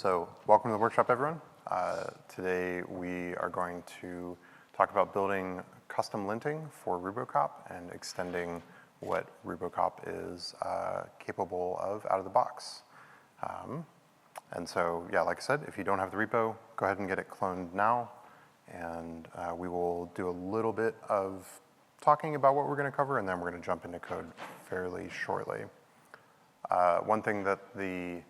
So welcome to the workshop, everyone. Today we are going to talk about building custom linting for RuboCop and extending what RuboCop is capable of out of the box. And so, yeah, like I said, if you don't have the repo, go ahead and get it cloned now. And we will do a little bit of talking about what we're going to cover, and then we're going to jump into code fairly shortly. One thing that the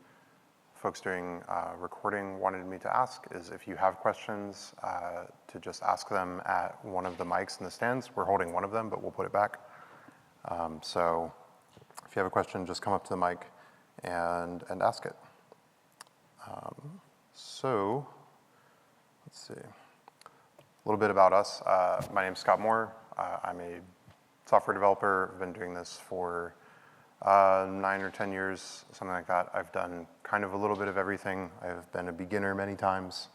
folks doing recording wanted me to ask is if you have questions, to just ask them at one of the mics in the stands. We're holding one of them, but we'll put it back. So if you have a question, just come up to the mic and ask it. So let's see. A little bit about us. My name's Scott Moore. I'm a software developer. I've been doing this for 9 or 10 years, something like that. I've done kind of a little bit of everything. I've been a beginner many times.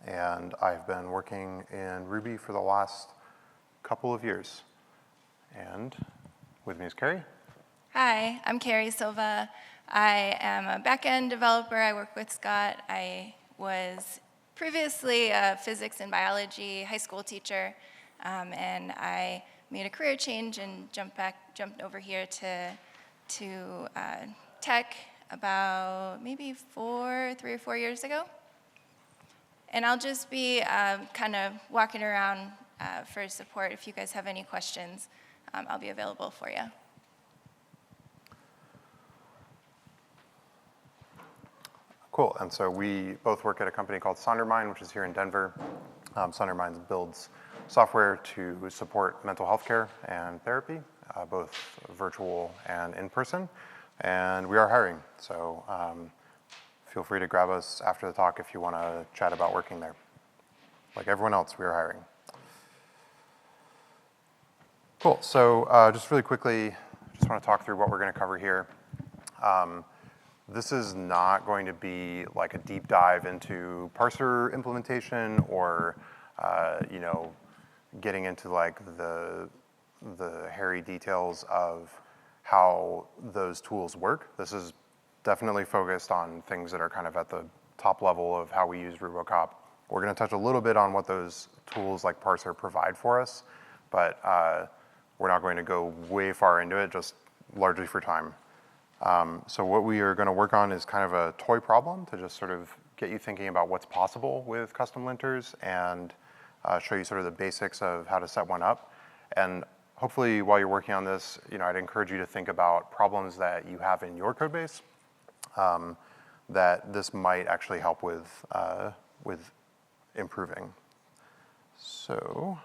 And I've been working in Ruby for the last couple of years. And with me is Kari. Hi, I'm Kari Silva. I am a back-end developer. I work with Scott. I was previously a physics and biology high school teacher, and I made a career change and jumped over here to tech about maybe 3 or 4 years ago. And I'll just be kind of walking around for support. If you guys have any questions, I'll be available for you. Cool, and so we both work at a company called Sondermind, which is here in Denver. Sondermind builds software to support mental health care and therapy, both virtual and in person. And we are hiring, so feel free to grab us after the talk if you want to chat about working there. Like everyone else, we are hiring. Cool, so just really quickly, just want to talk through what we're going to cover here. This is not going to be like a deep dive into parser implementation or, getting into like the hairy details of how those tools work. This is definitely focused on things that are kind of at the top level of how we use RuboCop. We're going to touch a little bit on what those tools like parser provide for us, but we're not going to go way far into it, just largely for time. So what we are going to work on is kind of a toy problem to just sort of get you thinking about what's possible with custom linters and show you sort of the basics of how to set one up. And hopefully while you're working on this, I'd encourage you to think about problems that you have in your code base that this might actually help with improving. So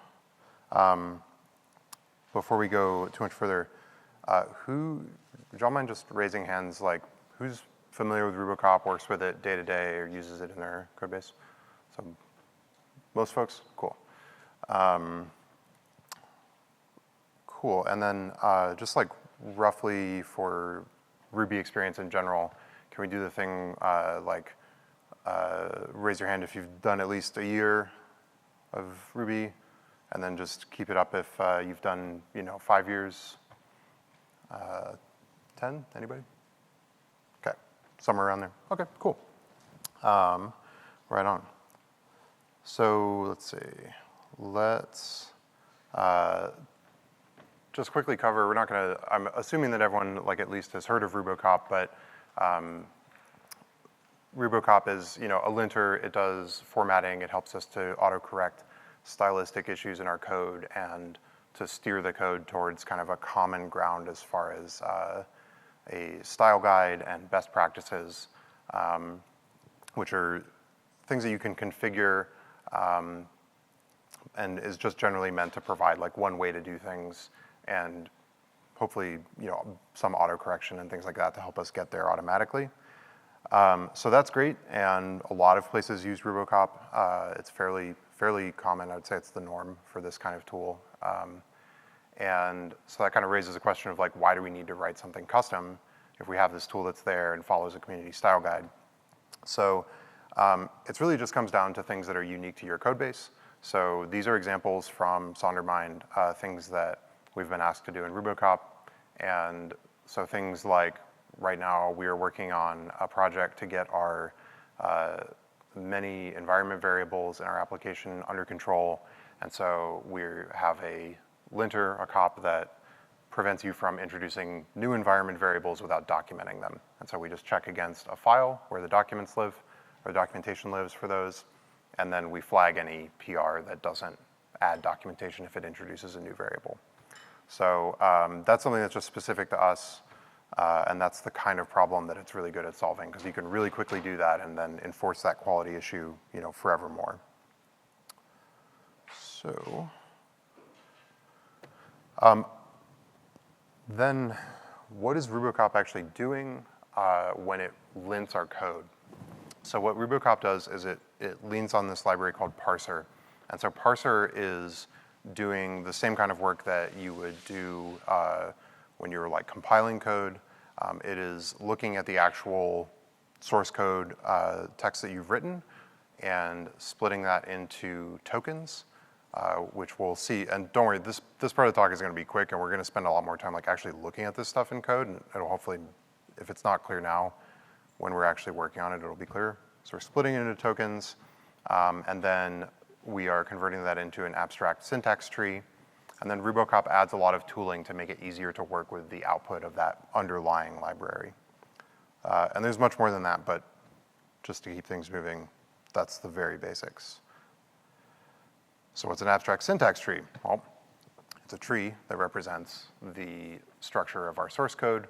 before we go too much further, would y'all mind just raising hands, like who's familiar with RuboCop, works with it day to day, or uses it in their code base? So most folks? Cool. Cool, and then just like roughly for Ruby experience in general, can we do the thing raise your hand if you've done at least a year of Ruby, and then just keep it up if you've done 5 years, 10, anybody? Okay, somewhere around there. Okay, cool. Right on. So let's see. Let's just quickly cover, we're not going to, I'm assuming that everyone at least has heard of RuboCop, but RuboCop is a linter. It does formatting. It helps us to autocorrect stylistic issues in our code and to steer the code towards kind of a common ground as far as a style guide and best practices, which are things that you can configure and is just generally meant to provide like one way to do things and hopefully some autocorrection and things like that to help us get there automatically. So that's great, and a lot of places use RuboCop. It's fairly common. I would say it's the norm for this kind of tool. And so that kind of raises a question of like, why do we need to write something custom if we have this tool that's there and follows a community style guide? So it really just comes down to things that are unique to your code base. So these are examples from Sondermind, things that we've been asked to do in RuboCop. And so things like right now we are working on a project to get our many environment variables in our application under control. And so we have a linter, a cop that prevents you from introducing new environment variables without documenting them. And so we just check against a file where the documents live, or the documentation lives for those, and then we flag any PR that doesn't add documentation if it introduces a new variable. So that's something that's just specific to us, and that's the kind of problem that it's really good at solving, because you can really quickly do that and then enforce that quality issue, forevermore. So then what is RuboCop actually doing when it lints our code? So what RuboCop does is it leans on this library called parser. And so parser is doing the same kind of work that you would do when you're like compiling code. It is looking at the actual source code text that you've written and splitting that into tokens, which we'll see. And don't worry, this part of the talk is going to be quick, and we're going to spend a lot more time like actually looking at this stuff in code. And it'll hopefully, if it's not clear now, when we're actually working on it, it'll be clear. So we're splitting it into tokens, and then we are converting that into an abstract syntax tree. And then RuboCop adds a lot of tooling to make it easier to work with the output of that underlying library. And there's much more than that, but just to keep things moving, that's the very basics. So what's an abstract syntax tree? Well, it's a tree that represents the structure of our source code.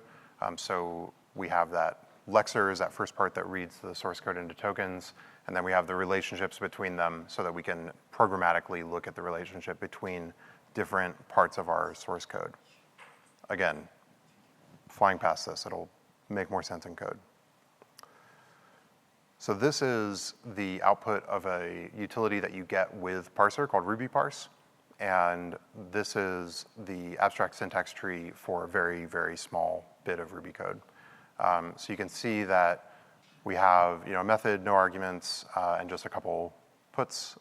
So we have that lexer is that first part that reads the source code into tokens, and then we have the relationships between them so that we can programmatically look at the relationship between different parts of our source code. Again, flying past this, it'll make more sense in code. So this is the output of a utility that you get with parser called RubyParse. And this is the abstract syntax tree for a very, very small bit of Ruby code. So you can see that we have a method, no arguments, and just a couple puts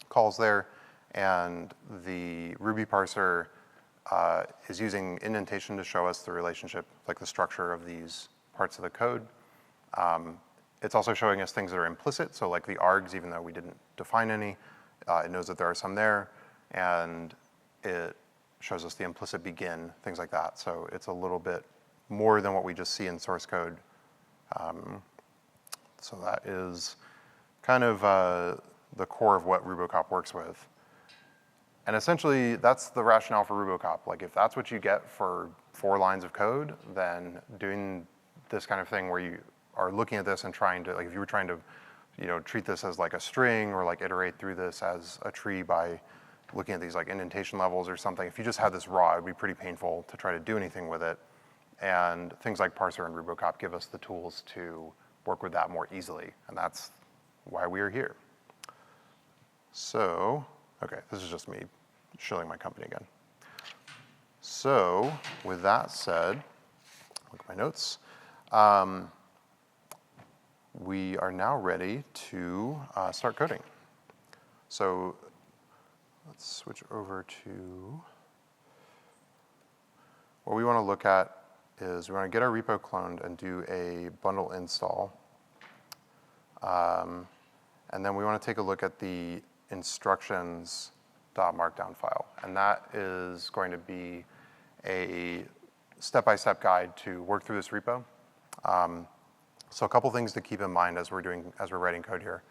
calls there. And the Ruby parser is using indentation to show us the relationship, like the structure of these parts of the code. It's also showing us things that are implicit, so like the args, even though we didn't define any, it knows that there are some there, and it shows us the implicit begin, things like that. So it's a little bit more than what we just see in source code. So that is kind of the core of what RuboCop works with. And essentially, that's the rationale for RuboCop. Like, if that's what you get for 4 lines of code, then doing this kind of thing where you are looking at this and trying to, like, if you were trying to, treat this as like a string or like iterate through this as a tree by looking at these like indentation levels or something, if you just had this raw, it would be pretty painful to try to do anything with it. And things like parser and RuboCop give us the tools to work with that more easily, and that's why we are here. So, okay, this is just me shilling my company again. So, with that said, look at my notes. We are now ready to start coding. So, let's switch over to, what we want to look at is we want to get our repo cloned and do a bundle install. And then we want to take a look at the instructions.markdown file. And that is going to be a step-by-step guide to work through this repo. So a couple things to keep in mind as we're writing code here.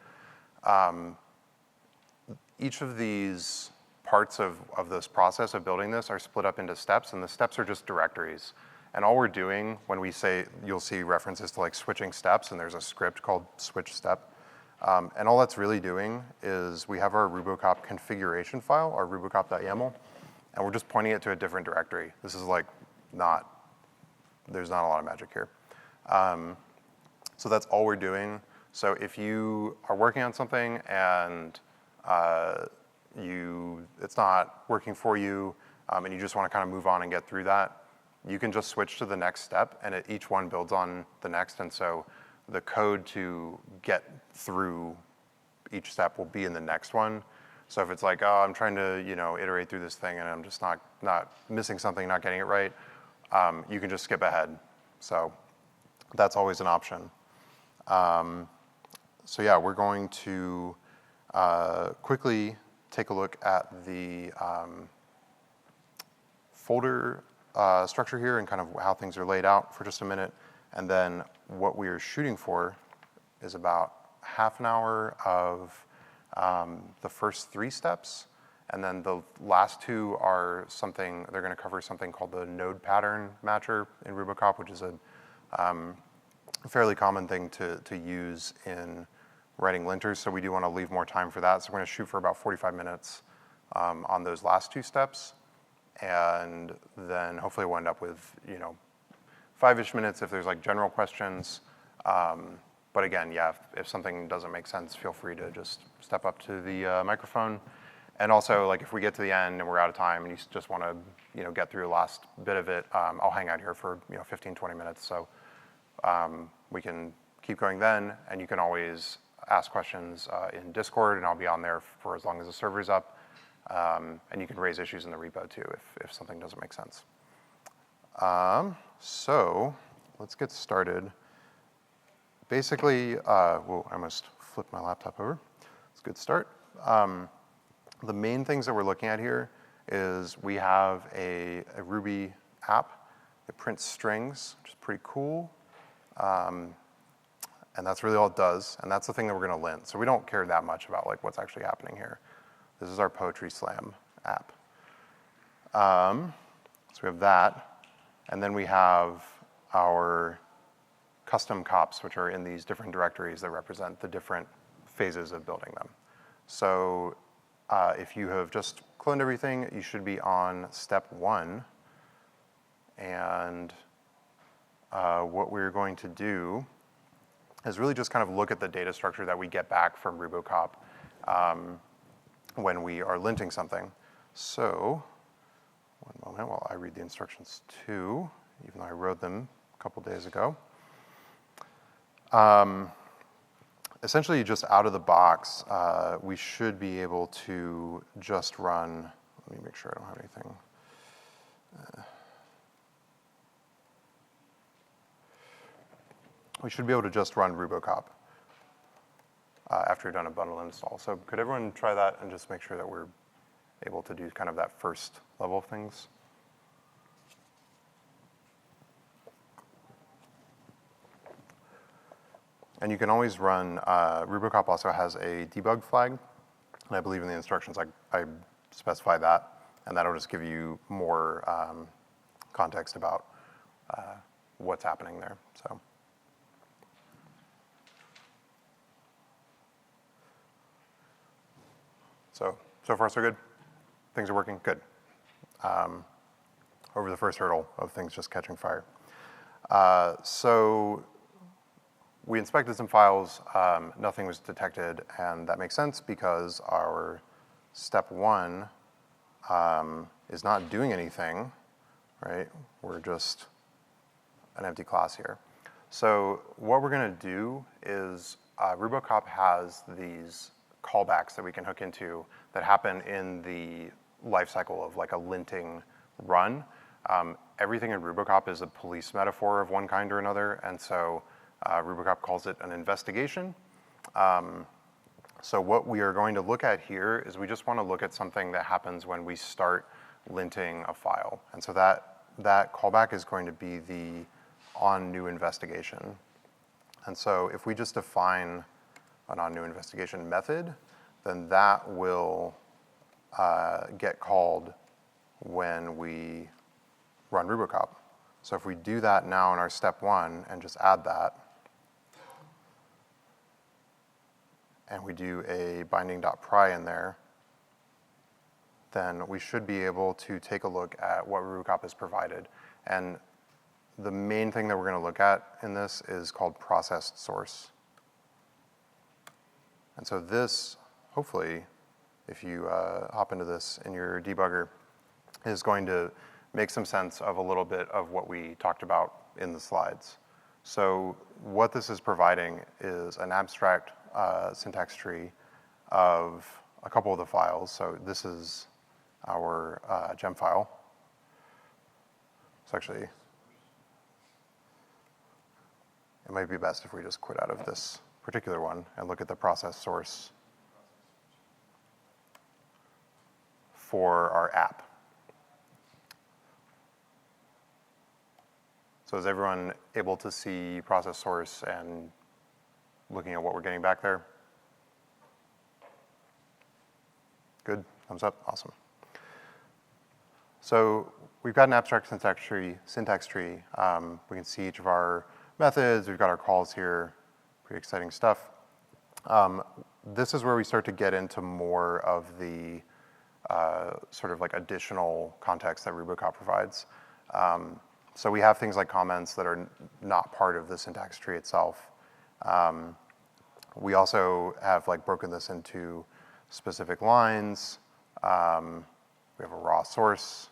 Each of these parts of this process of building this are split up into steps, and the steps are just directories. And all we're doing when we say, you'll see references to like switching steps, and there's a script called switch step. And all that's really doing is we have our RuboCop configuration file, our RuboCop.yaml, and we're just pointing it to a different directory. This is like there's not a lot of magic here. So that's all we're doing. So if you are working on something and it's not working for you, and you just want to kind of move on and get through that, you can just switch to the next step, and each one builds on the next. And so the code to get through each step will be in the next one. So if it's like, oh, I'm trying to iterate through this thing, and I'm just not missing something, not getting it right, you can just skip ahead. So that's always an option. So yeah, we're going to quickly take a look at the folder structure here and kind of how things are laid out for just a minute. And then what we are shooting for is about half an hour of the first 3 steps. And then the last 2 are something, they're going to cover something called the node pattern matcher in RuboCop, which is a fairly common thing to use in writing linters. So we do want to leave more time for that. So we're going to shoot for about 45 minutes on those last 2 steps. And then hopefully we'll end up with, 5-ish minutes if there's like general questions. But again, yeah, if something doesn't make sense, feel free to just step up to the microphone. And also, like if we get to the end and we're out of time and you just want to, get through the last bit of it, I'll hang out here for 15, 20 minutes. So we can keep going then, and you can always ask questions in Discord, and I'll be on there for as long as the server's up. And you can raise issues in the repo too if something doesn't make sense. So let's get started. Basically, whoa, I almost flipped my laptop over. It's a good start. The main things that we're looking at here is we have a Ruby app that prints strings, which is pretty cool. And that's really all it does. And that's the thing that we're going to lint. So we don't care that much about like what's actually happening here. This is our Poetry Slam app. So we have that. And then we have our custom cops, which are in these different directories that represent the different phases of building them. So if you have just cloned everything, you should be on step 1. And what we're going to do is really just kind of look at the data structure that we get back from RuboCop when we are linting something. So one moment while I read the instructions too, even though I wrote them a couple days ago. Essentially, just out of the box, we should be able to just run, let me make sure I don't have anything. We should be able to just run RuboCop after you've done a bundle install. So could everyone try that and just make sure that we're able to do kind of that first level of things? And you can always run, RuboCop also has a debug flag. And I believe in the instructions I specify that. And that'll just give you more context about what's happening there. So far so good? Things are working? Good. Over the first hurdle of things just catching fire. So we inspected some files, nothing was detected, and that makes sense because our step 1 is not doing anything, right? We're just an empty class here. So what we're gonna do is RuboCop has these callbacks that we can hook into that happen in the life cycle of like a linting run. Everything in RuboCop is a police metaphor of one kind or another, and so RuboCop calls it an investigation. So what we are going to look at here is we just want to look at something that happens when we start linting a file. And so that callback is going to be the on new investigation. And so if we just define an on new investigation method, then that will get called when we run RuboCop. So if we do that now in our step 1 and just add that, and we do a binding.pry in there, then we should be able to take a look at what RuboCop has provided. And the main thing that we're going to look at in this is called processed source. And so this, hopefully, if you hop into this in your debugger, is going to make some sense of a little bit of what we talked about in the slides. So what this is providing is an abstract syntax tree of a couple of the files. So this is our gem file. It's actually, it might be best if we just quit out of this particular one and look at the process source for our app. So is everyone able to see process source and looking at what we're getting back there? Good, thumbs up, awesome. So we've got an abstract syntax tree. We can see each of our methods. We've got our calls here, pretty exciting stuff. This is where we start to get into more of the sort of like additional context that RuboCop provides. So we have things like comments that are not part of the syntax tree itself. We also have like broken this into specific lines. We have a raw source,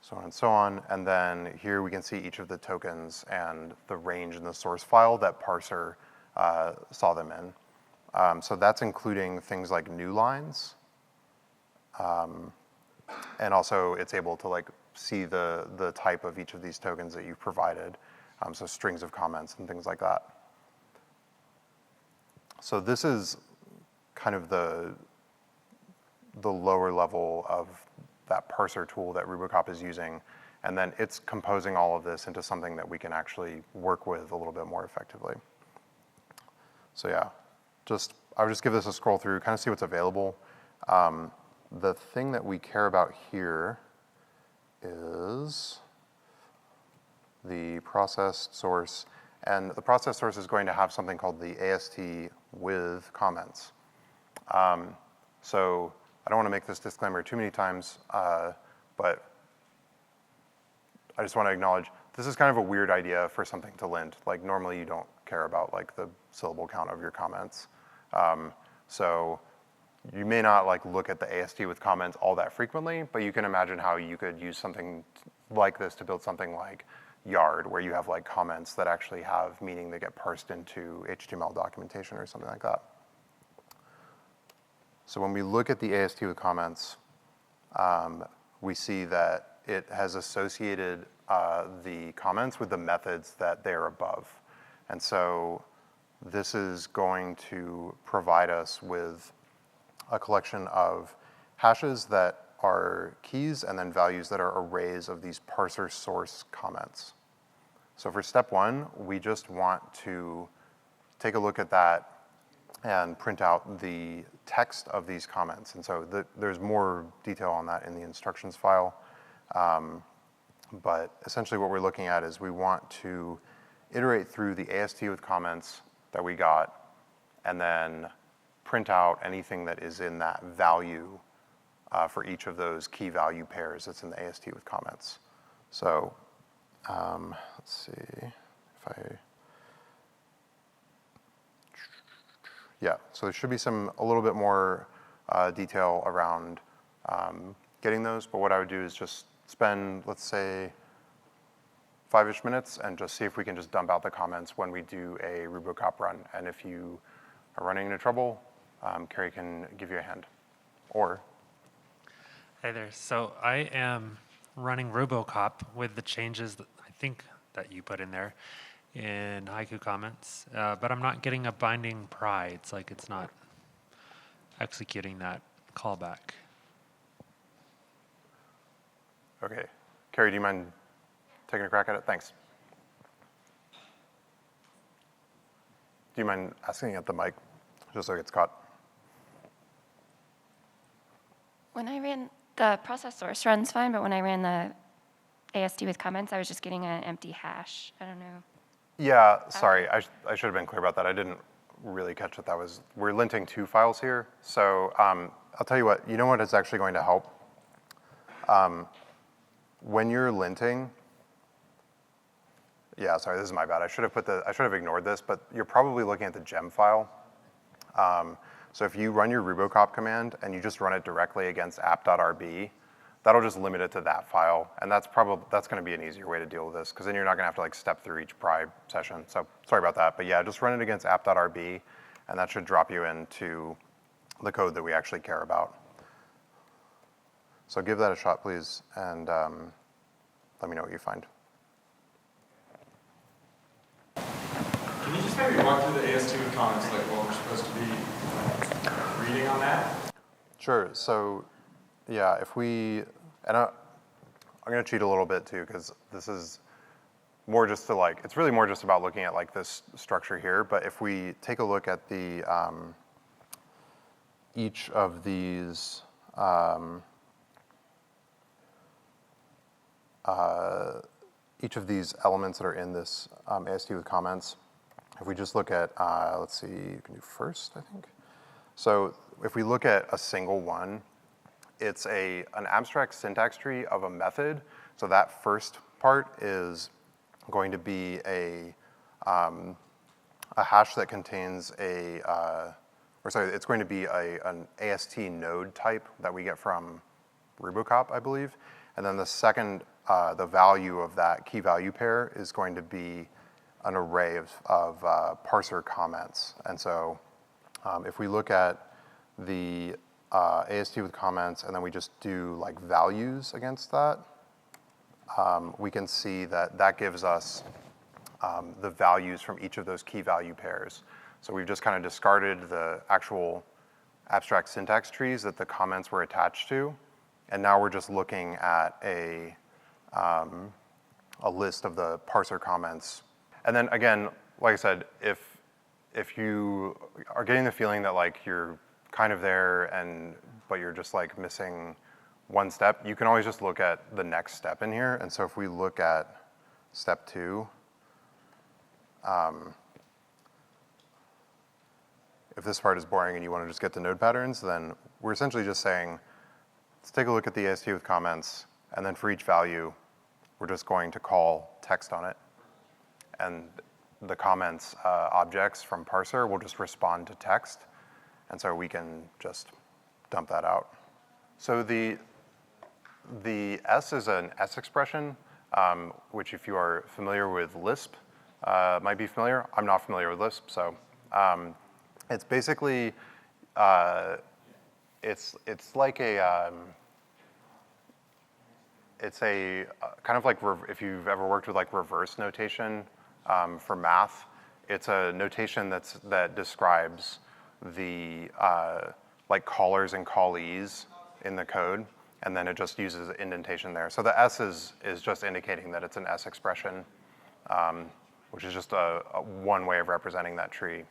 so on and so on. And then here we can see each of the tokens and the range in the source file that parser saw them in. So that's including things like new lines. And also it's able to like see the type of each of these tokens that you've provided. So strings of comments and things like that. So this is kind of the lower level of that parser tool that RuboCop is using. And then it's composing all of this into something that we can actually work with a little bit more effectively. So yeah, I would just give this a scroll through, kind of see what's available. The thing that we care about here is the process source. And the process source is going to have something called the AST with comments. So I don't want to make this disclaimer too many times, but I just want to acknowledge this is kind of a weird idea for something to lint. Like normally you don't care about like the syllable count of your comments. So you may not like look at the AST with comments all that frequently, but you can imagine how you could use something like this to build something like Yard, where you have like comments that actually have meaning that get parsed into HTML documentation or something like that. So when we look at the AST with comments, we see that it has associated the comments with the methods that they're above. And so this is going to provide us with a collection of hashes that are keys and then values that are arrays of these parser source comments. So for step one, we just want to take a look at that and print out the text of these comments. And so there's more detail on that in the instructions file. But essentially what we're looking at is we want to iterate through the AST with comments that we got and then print out anything that is in that value for each of those key value pairs that's in the AST with comments. So let's see if yeah, so there should be a little bit more detail around getting those, but what I would do is just spend, let's say, 5-ish minutes and just see if we can just dump out the comments when we do a RuboCop run. And if you are running into trouble, Kari can give you a hand. Or Hey there. So I am running RuboCop with the changes that I think that you put in there in haiku comments, but I'm not getting a binding pry. It's like it's not executing that callback. okay, Kari, do you mind taking a crack at it? Thanks. Do you mind asking at the mic, just so it gets caught? When I ran the process source runs fine, but when I ran the AST with comments, I was just getting an empty hash. I don't know. Yeah, sorry, I should have been clear about that. I didn't really catch what that was. We're linting 2 files here. So I'll tell you what, you know what is actually going to help? When you're linting, yeah, sorry, this is my bad. I should have ignored this, but you're probably looking at the gem file. So if you run your RuboCop command and you just run it directly against app.rb, that'll just limit it to that file. And that's gonna be an easier way to deal with this, because then you're not gonna have to like step through each pry session. So sorry about that, but yeah, just run it against app.rb, and that should drop you into the code that we actually care about. So give that a shot, please, and let me know what you find. Can you just maybe walk through the AST with comments, like what we're supposed to be reading on that? Sure. So, yeah, if we, and I'm going to cheat a little bit too, because this is more just to like, it's really more just about looking at like this structure here. But if we take a look at the, each of these, elements that are in this AST with comments, if we just look at, let's see, you can do first, I think. So if we look at a single one, it's an abstract syntax tree of a method. So that first part is going to be a hash that contains it's going to be an AST node type that we get from RuboCop, I believe. And then the second, the value of that key value pair is going to be an array of parser comments. And so if we look at the AST with comments and then we just do like values against that, we can see that that gives us the values from each of those key value pairs. So we've just kind of discarded the actual abstract syntax trees that the comments were attached to, and now we're just looking at a list of the parser comments. And then again, like I said, if you are getting the feeling that like you're kind of there but you're just like missing one step, you can always just look at the next step in here. And so if we look at step 2, if this part is boring and you want to just get the node patterns, then we're essentially just saying, let's take a look at the AST with comments, and then for each value, we're just going to call text on it. And the comments objects from parser will just respond to text, and so we can just dump that out. So the S is an S expression, which if you are familiar with Lisp, might be familiar. I'm not familiar with Lisp, so it's basically it's like a it's a kind of like if you've ever worked with like reverse notation for math, it's a notation that describes the like callers and callees in the code, and then it just uses indentation there. So the S is just indicating that it's an S expression, which is just a one way of representing that tree.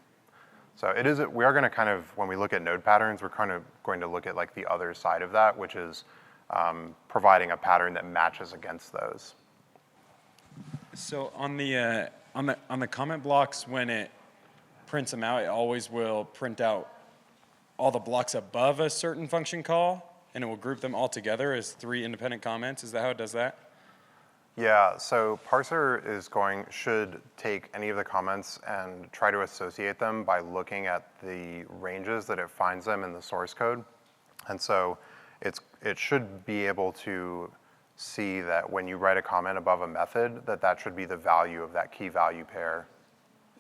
So we are going to kind of, when we look at node patterns, we're kind of going to look at like the other side of that, which is providing a pattern that matches against those. So on the comment blocks, when it prints them out, it always will print out all the blocks above a certain function call, and it will group them all together as 3 independent comments. Is that how it does that? Yeah, so parser should take any of the comments and try to associate them by looking at the ranges that it finds them in the source code. And so it should be able to see that when you write a comment above a method, that should be the value of that key value pair.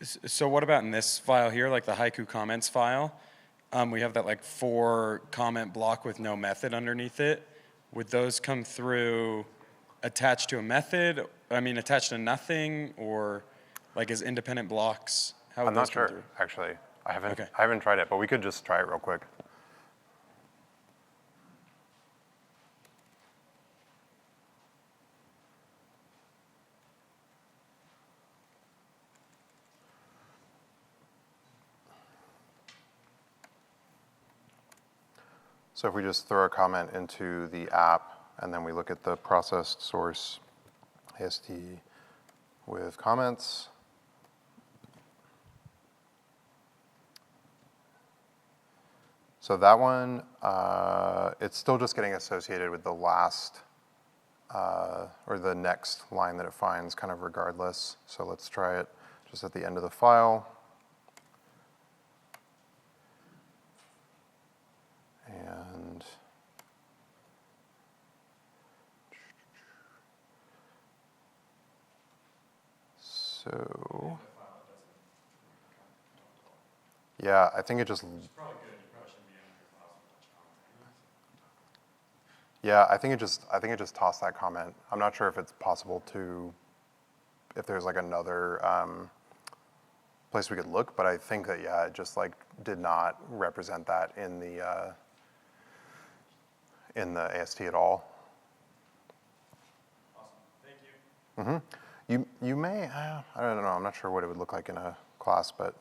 So what about in this file here, like the haiku comments file? We have that like 4 comment block with no method underneath it. Would those come through attached to a method? I mean, attached to nothing, or like as independent blocks? How would I'm those not come sure, through? actually. I Okay. haven't tried it, but we could just try it real quick. So if we just throw a comment into the app, and then we look at the processed source AST with comments. So that one, it's still just getting associated with the last, or the next line that it finds, kind of regardless. So let's try it just at the end of the file. And so, yeah, I think it just, yeah, I think it just tossed that comment. I'm not sure if it's possible to, if there's like another place we could look, but I think that, yeah, it just like did not represent that in the AST at all. Awesome. Thank you. You may, I don't know, I'm not sure what it would look like in a class, but.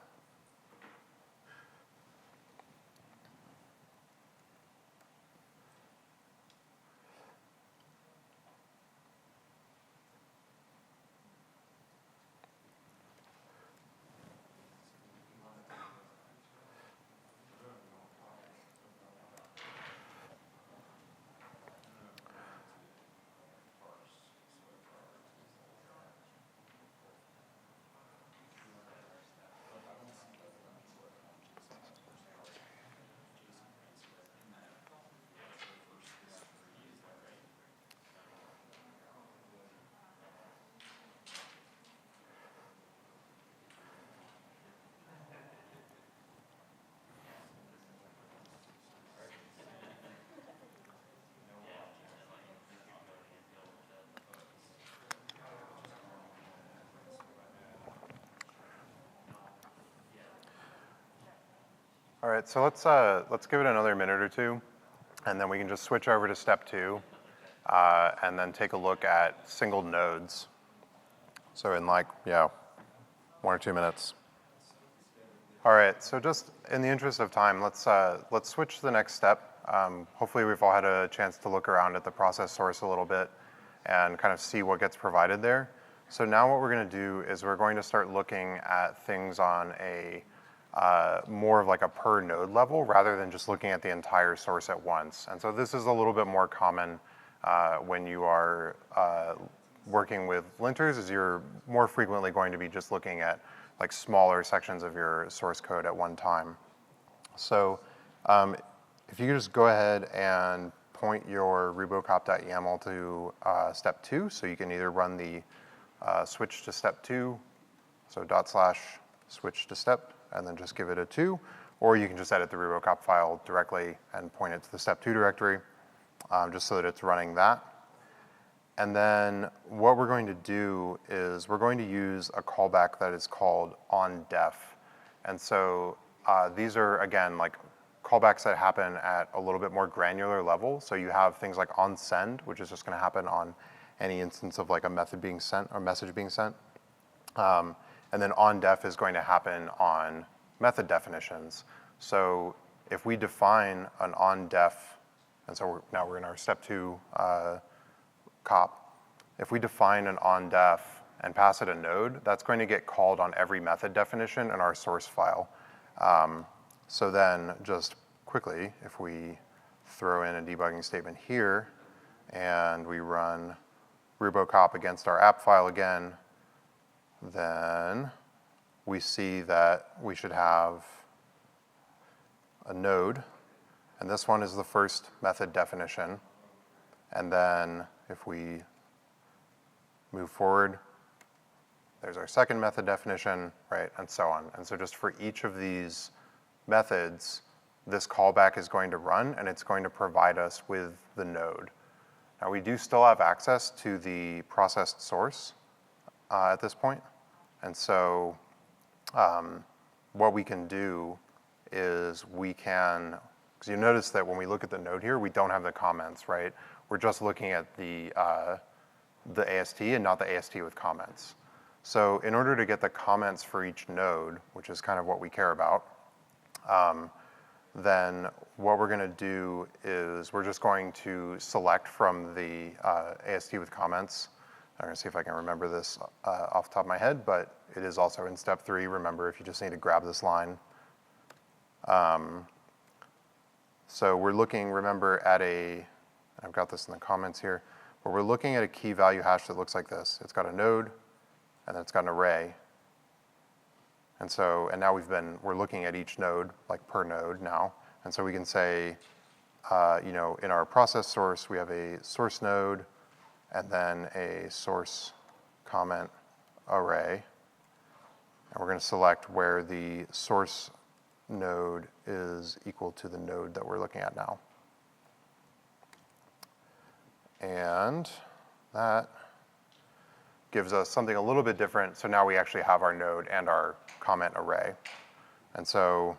All right, so let's give it another minute or two, and then we can just switch over to step 2, and then take a look at single nodes. So in like, yeah, 1 or 2 minutes. All right, so just in the interest of time, let's switch to the next step. Hopefully we've all had a chance to look around at the process source a little bit and kind of see what gets provided there. So now what we're going to do is we're going to start looking at things on a more of like a per node level rather than just looking at the entire source at once. And so this is a little bit more common when you are working with linters, is you're more frequently going to be just looking at like smaller sections of your source code at one time. So if you could just go ahead and point your RuboCop.yaml to step 2, so you can either run the switch to step 2, so / switch to step, and then just give it a 2, or you can just edit the RuboCop file directly and point it to the step 2 directory, just so that it's running that. And then what we're going to do is we're going to use a callback that is called onDef. And so these are, again, like callbacks that happen at a little bit more granular level. So you have things like onSend, which is just going to happen on any instance of like a method being sent or message being sent. And then onDef is going to happen on method definitions. So if we define an onDef, and so now we're in our step 2 cop. If we define an onDef and pass it a node, that's going to get called on every method definition in our source file. So then just quickly, if we throw in a debugging statement here and we run RuboCop against our app file again, then we see that we should have a node, and this one is the first method definition. And then if we move forward, there's our second method definition, right, and so on. And so just for each of these methods, this callback is going to run, and it's going to provide us with the node. Now, we do still have access to the processed source at this point. And so what we can do is we can, because you notice that when we look at the node here, we don't have the comments, right? We're just looking at the AST and not the AST with comments. So in order to get the comments for each node, which is kind of what we care about, then what we're going to do is we're just going to select from the AST with comments. I'm going to see if I can remember this off the top of my head, but it is also in step 3. Remember, if you just need to grab this line. So we're looking, remember, at I've got this in the comments here, but we're looking at a key value hash that looks like this. It's got a node, and then it's got an array. And so, and now we're looking at each node, like per node now. And so we can say, in our process source, we have a source node, and then a source comment array. And we're going to select where the source node is equal to the node that we're looking at now. And that gives us something a little bit different. So now we actually have our node and our comment array. And so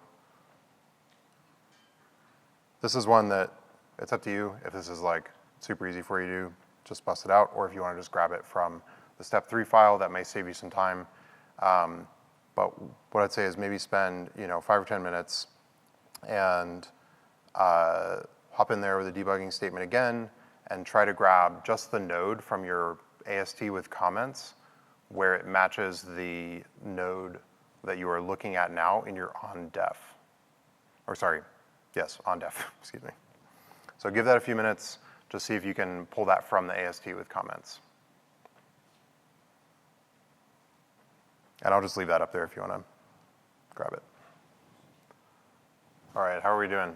this is one that it's up to you. If this is like super easy for you to do, just bust it out. Or if you want to just grab it from the step 3 file, that may save you some time. But what I'd say is maybe spend 5 or 10 minutes and hop in there with a debugging statement again and try to grab just the node from your AST with comments where it matches the node that you are looking at now in your onDef. Or sorry, yes, onDef, excuse me. So give that a few minutes, just see if you can pull that from the AST with comments. And I'll just leave that up there if you want to grab it. All right, how are we doing?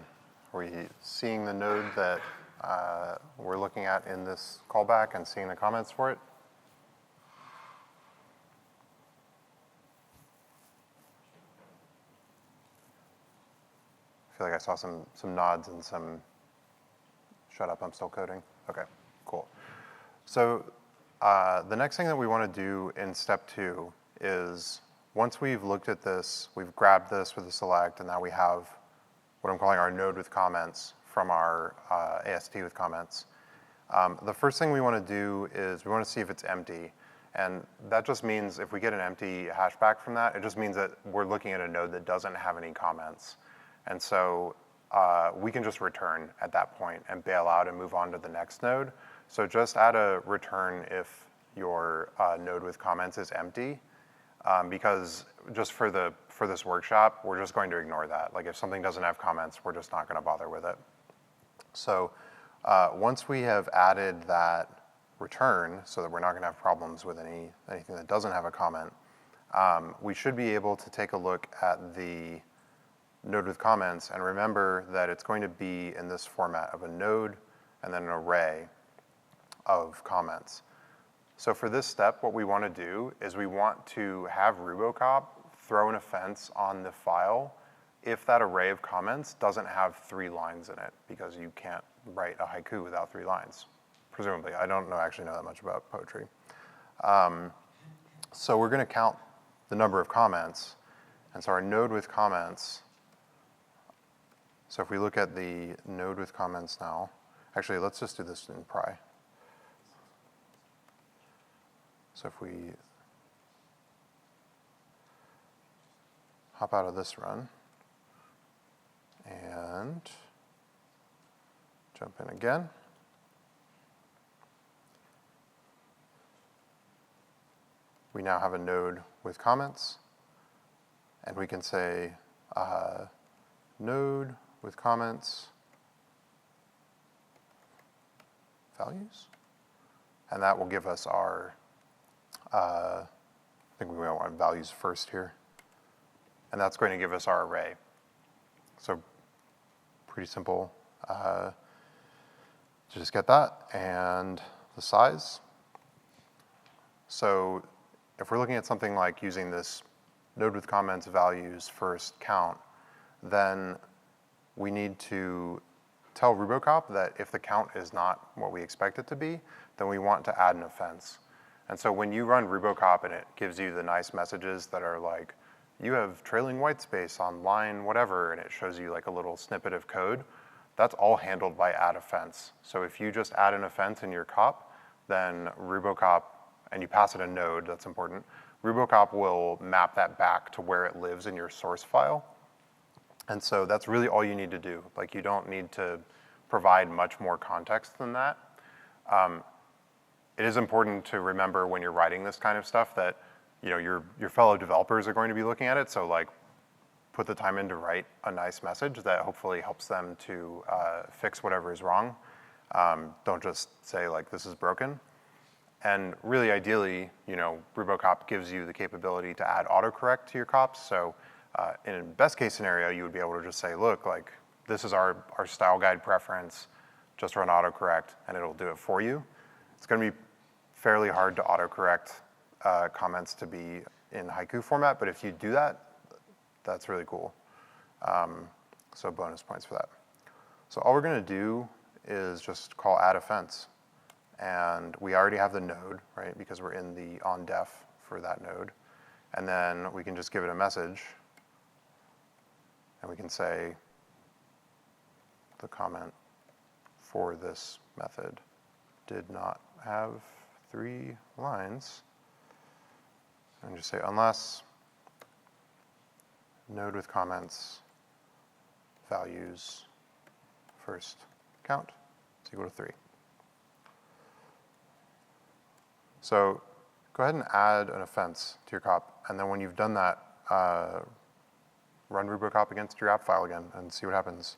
Are we seeing the node that we're looking at in this callback and seeing the comments for it? I feel like I saw some nods and some shut up, I'm still coding. Okay, cool. So the next thing that we want to do in step 2 is once we've looked at this, we've grabbed this with a select, and now we have what I'm calling our node with comments from our AST with comments. The first thing we want to do is we want to see if it's empty. And that just means if we get an empty hash back from that, it just means that we're looking at a node that doesn't have any comments. And so we can just return at that point and bail out and move on to the next node. So just add a return if your node with comments is empty, because just for this workshop, we're just going to ignore that. Like if something doesn't have comments, we're just not going to bother with it. So once we have added that return, so that we're not going to have problems with anything that doesn't have a comment, we should be able to take a look at the node with comments and remember that it's going to be in this format of a node and then an array of comments. So for this step, what we want to do is we want to have RuboCop throw an offense on the file if that array of comments doesn't have 3 lines in it, because you can't write a haiku without 3 lines, presumably. I don't actually know that much about poetry. So we're going to count the number of comments. And so our node with comments, so if we look at the node with comments now, actually let's just do this in pry. So if we hop out of this run and jump in again, we now have a node with comments, and we can say node with comments values, and that will give us our I think we might want values first here. And that's going to give us our array. So pretty simple. Just get that and the size. So if we're looking at something like using this node with comments values first count, then we need to tell RuboCop that if the count is not what we expect it to be, then we want to add an offense. And so when you run RuboCop and it gives you the nice messages that are like, you have trailing white space on line whatever, and it shows you like a little snippet of code, that's all handled by add offense. So if you just add an offense in your cop, then RuboCop, and you pass it a node, that's important, RuboCop will map that back to where it lives in your source file. And so that's really all you need to do. Like you don't need to provide much more context than that. It is important to remember when you're writing this kind of stuff that your fellow developers are going to be looking at it. So like put the time in to write a nice message that hopefully helps them to fix whatever is wrong. Don't just say like this is broken. And really ideally, RuboCop gives you the capability to add autocorrect to your cops. So in a best case scenario, you would be able to just say, look, like this is our style guide preference, just run autocorrect and it'll do it for you. It's going to be fairly hard to autocorrect comments to be in haiku format, but if you do that, that's really cool. So bonus points for that. So all we're going to do is just call add offense. and we already have the node, right, because we're in the onDef for that node. And then we can just give it a message, and we can say the comment for this method did not have 3 lines, and just say unless node with comments values first count is equal to 3. So go ahead and add an offense to your cop, and then when you've done that, run RuboCop against your app file again and see what happens.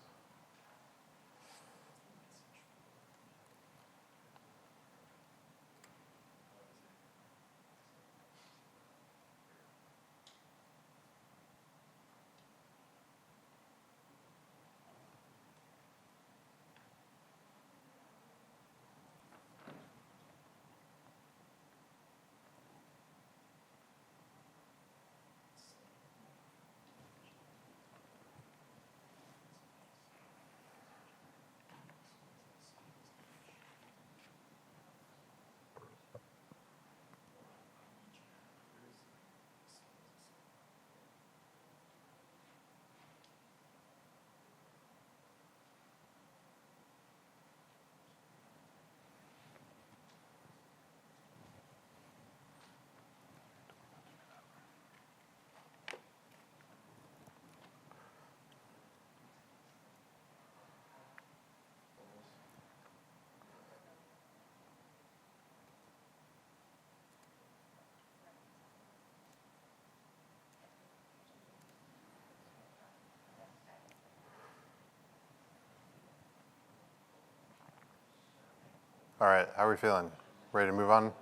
All right, how are we feeling? Ready to move on?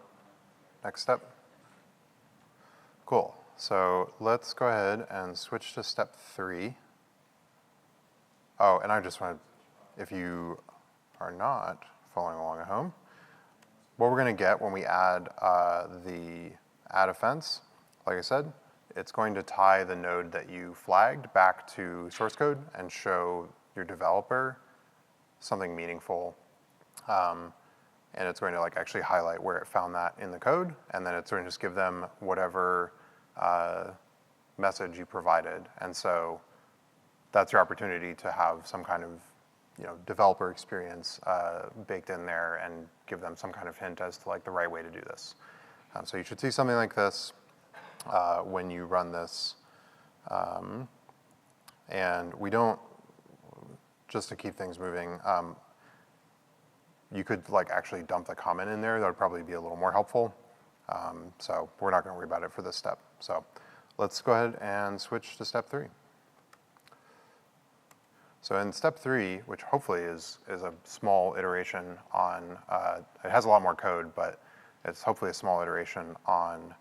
Next step? Cool. So let's go ahead and switch to step 3. Oh, and I just want to, if you are not following along at home, what we're going to get when we add the add offense, like I said, it's going to tie the node that you flagged back to source code and show your developer something meaningful. And it's going to like actually highlight where it found that in the code, and then it's going to just give them whatever message you provided. And so that's your opportunity to have some kind of developer experience baked in there and give them some kind of hint as to like the right way to do this. So you should see something like this when you run this. And we don't, just to keep things moving, you could like actually dump the comment in there. That would probably be a little more helpful. So we're not going to worry about it for this step. So let's go ahead and switch to step 3. So in step 3, which hopefully is a small iteration on, it has a lot more code, but it's hopefully a small iteration on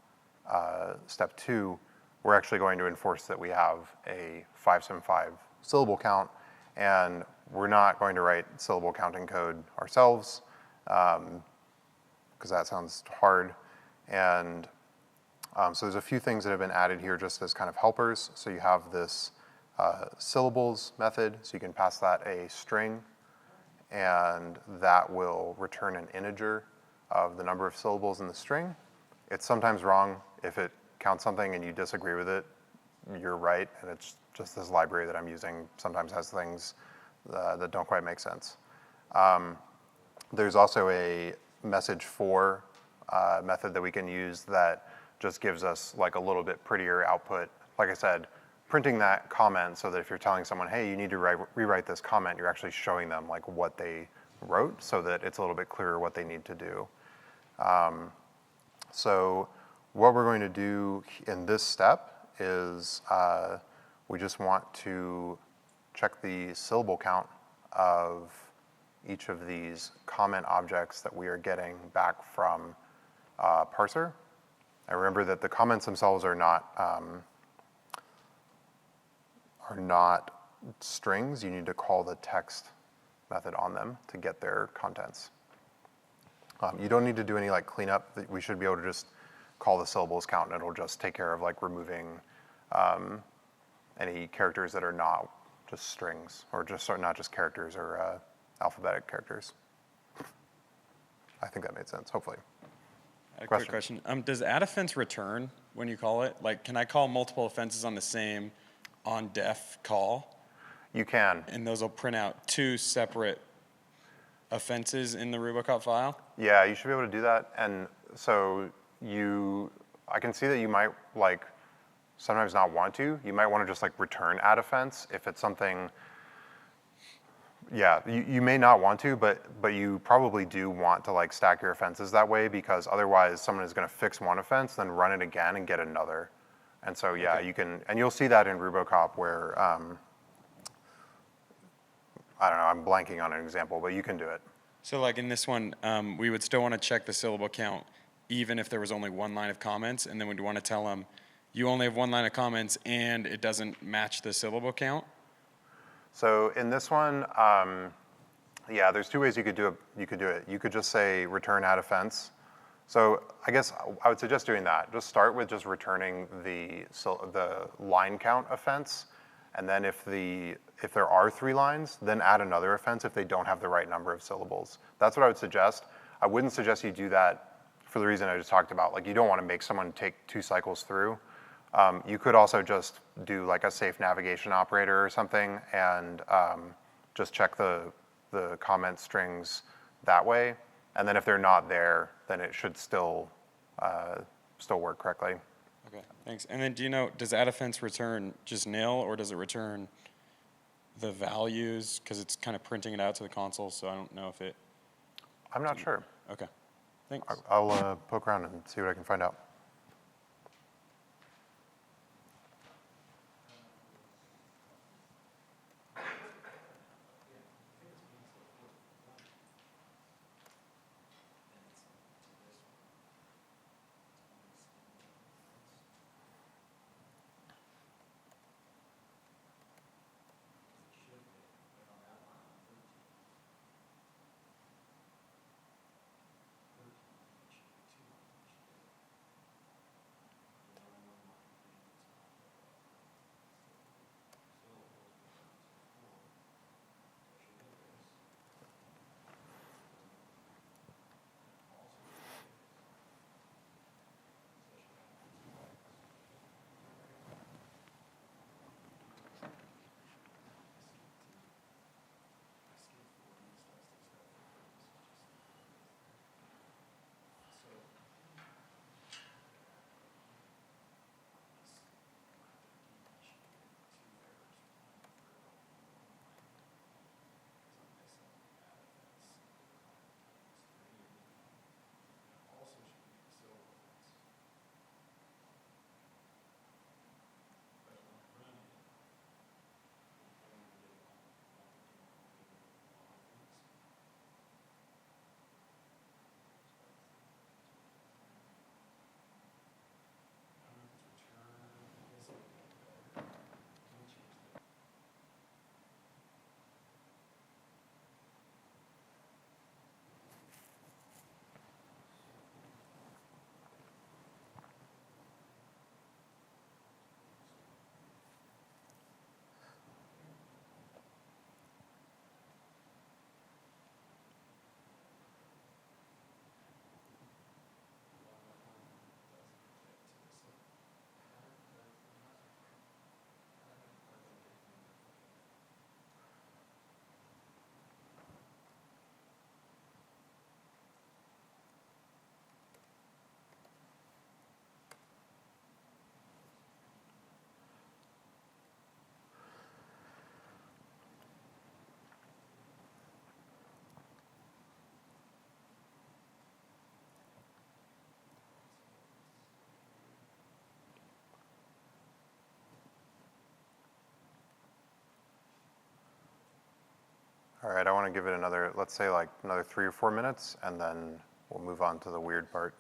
step 2, we're actually going to enforce that we have a 575 syllable count, and we're not going to write syllable counting code ourselves, because that sounds hard. And so there's a few things that have been added here just as kind of helpers. So you have this syllables method, so you can pass that a string, and that will return an integer of the number of syllables in the string. It's sometimes wrong. If it counts something and you disagree with it, you're right, and it's just this library that I'm using sometimes has things that don't quite make sense. There's also a message for method that we can use that just gives us like a little bit prettier output. Like I said, printing that comment so that if you're telling someone, hey, you need to rewrite this comment, you're actually showing them like what they wrote so that it's a little bit clearer what they need to do. So what we're going to do in this step is we just want to check the syllable count of each of these comment objects that we are getting back from parser. And remember that the comments themselves are not strings. You need to call the text method on them to get their contents. You don't need to do any like cleanup. We should be able to just call the syllables count, and it'll just take care of like removing any characters that are not just strings, or just not just characters or alphabetic characters. I think that made sense, hopefully. A Question. quick question. Does add offense return when you call it? Like, can I call multiple offenses on the same on def call? You can. And those will print out two separate offenses in the RuboCop file? Yeah, you should be able to do that. And so I can see that you might like sometimes not want to. You might want to just like return add offense if it's something. Yeah, you may not want to, but you probably do want to like stack your offenses that way, because otherwise someone is going to fix one offense, then run it again and get another. And so yeah, Okay. you can, and you'll see that in RuboCop where I don't know, I'm blanking on an example, but you can do it. So like in this one, we would still want to check the syllable count even if there was only one line of comments, and then we'd want to tell them you only have one line of comments and it doesn't match the syllable count? So in this one, yeah, there's two ways you could do it. You could just say return add offense. So I guess I would suggest doing that. Just start with just returning the line count offense, and then if there are 3 lines, then add another offense if they don't have the right number of syllables. That's what I would suggest. I wouldn't suggest you do that for the reason I just talked about. Like, you don't want to make someone take 2 cycles through. You could also just do like a safe navigation operator or something, and just check the comment strings that way. And then if they're not there, then it should still work correctly. Okay, thanks. And then do you know, does add offense return just nil, or does it return the values? Because it's kind of printing it out to the console, so I don't know if it. I'm not sure. Okay, thanks. I'll poke around and see what I can find out. All right, I want to give it another, let's say like another 3 or 4 minutes, and then we'll move on to the weird part.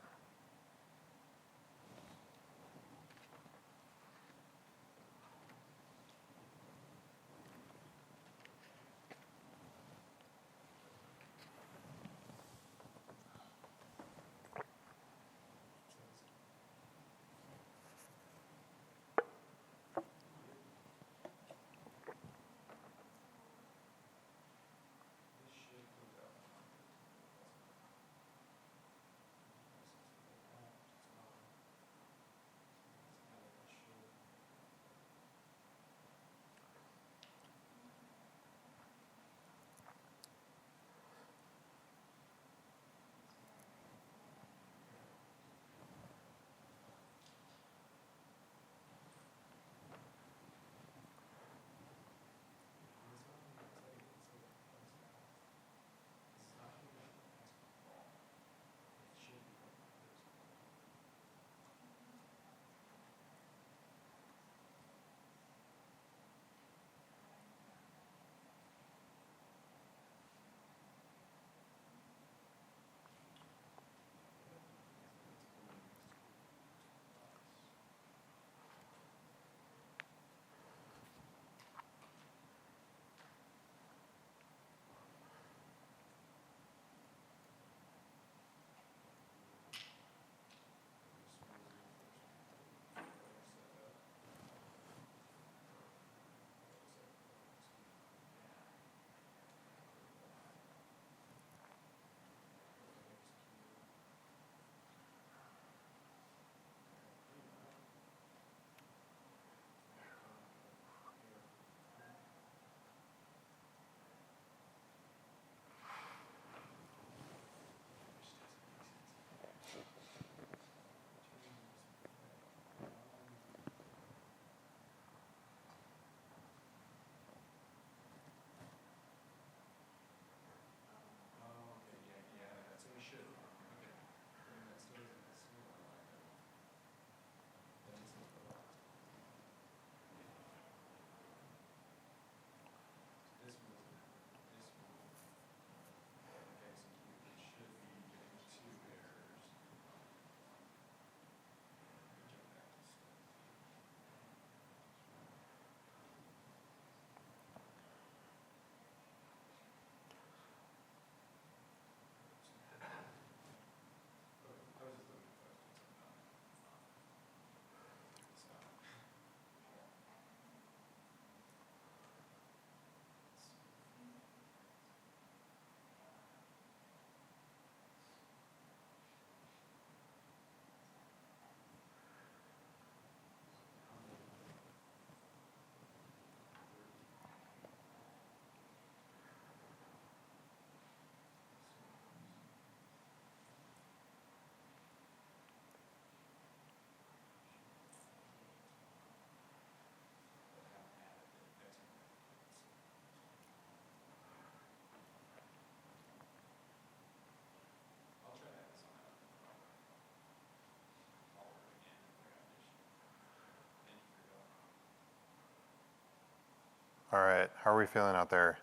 All right, how are we feeling out there?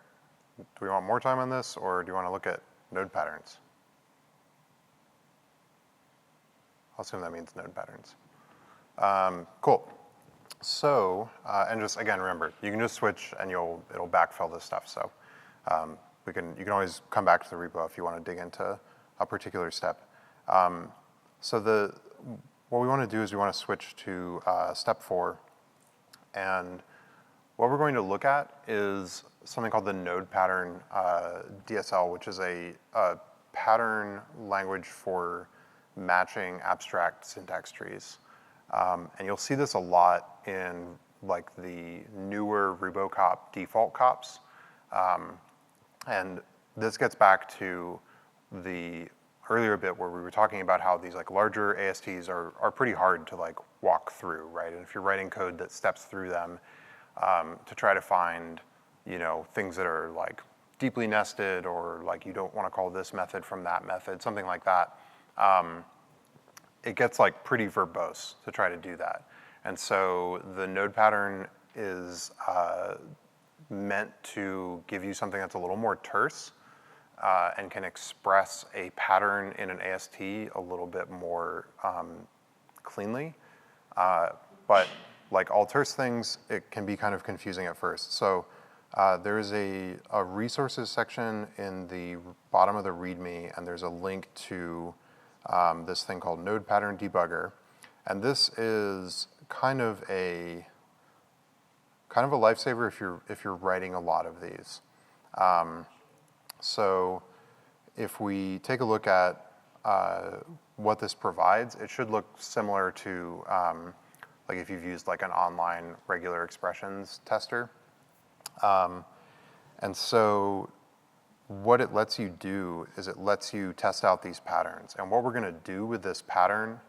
Do we want more time on this, or do you want to look at node patterns? I'll assume that means node patterns. Cool. So, and just again, remember, you can just switch and it'll backfill this stuff. So you can always come back to the repo if you want to dig into a particular step. So what we want to do is we want to switch to step 4. And what we're going to look at is something called the node pattern DSL, which is a pattern language for matching abstract syntax trees. And you'll see this a lot in like the newer RuboCop default cops. And this gets back to the earlier bit where we were talking about how these like larger ASTs are pretty hard to like walk through, right? And if you're writing code that steps through them to try to find, things that are like deeply nested, or like you don't want to call this method from that method, something like that, it gets like pretty verbose to try to do that. And so the node pattern is meant to give you something that's a little more terse and can express a pattern in an AST a little bit more cleanly. But like all terse things, it can be kind of confusing at first. So there is a resources section in the bottom of the README, and there's a link to this thing called Node Pattern Debugger. And this is kind of a lifesaver if you're writing a lot of these. So if we take a look at what this provides, it should look similar to like if you've used like an online regular expressions tester. And so what it lets you do is it lets you test out these patterns. And what we're going to do with this pattern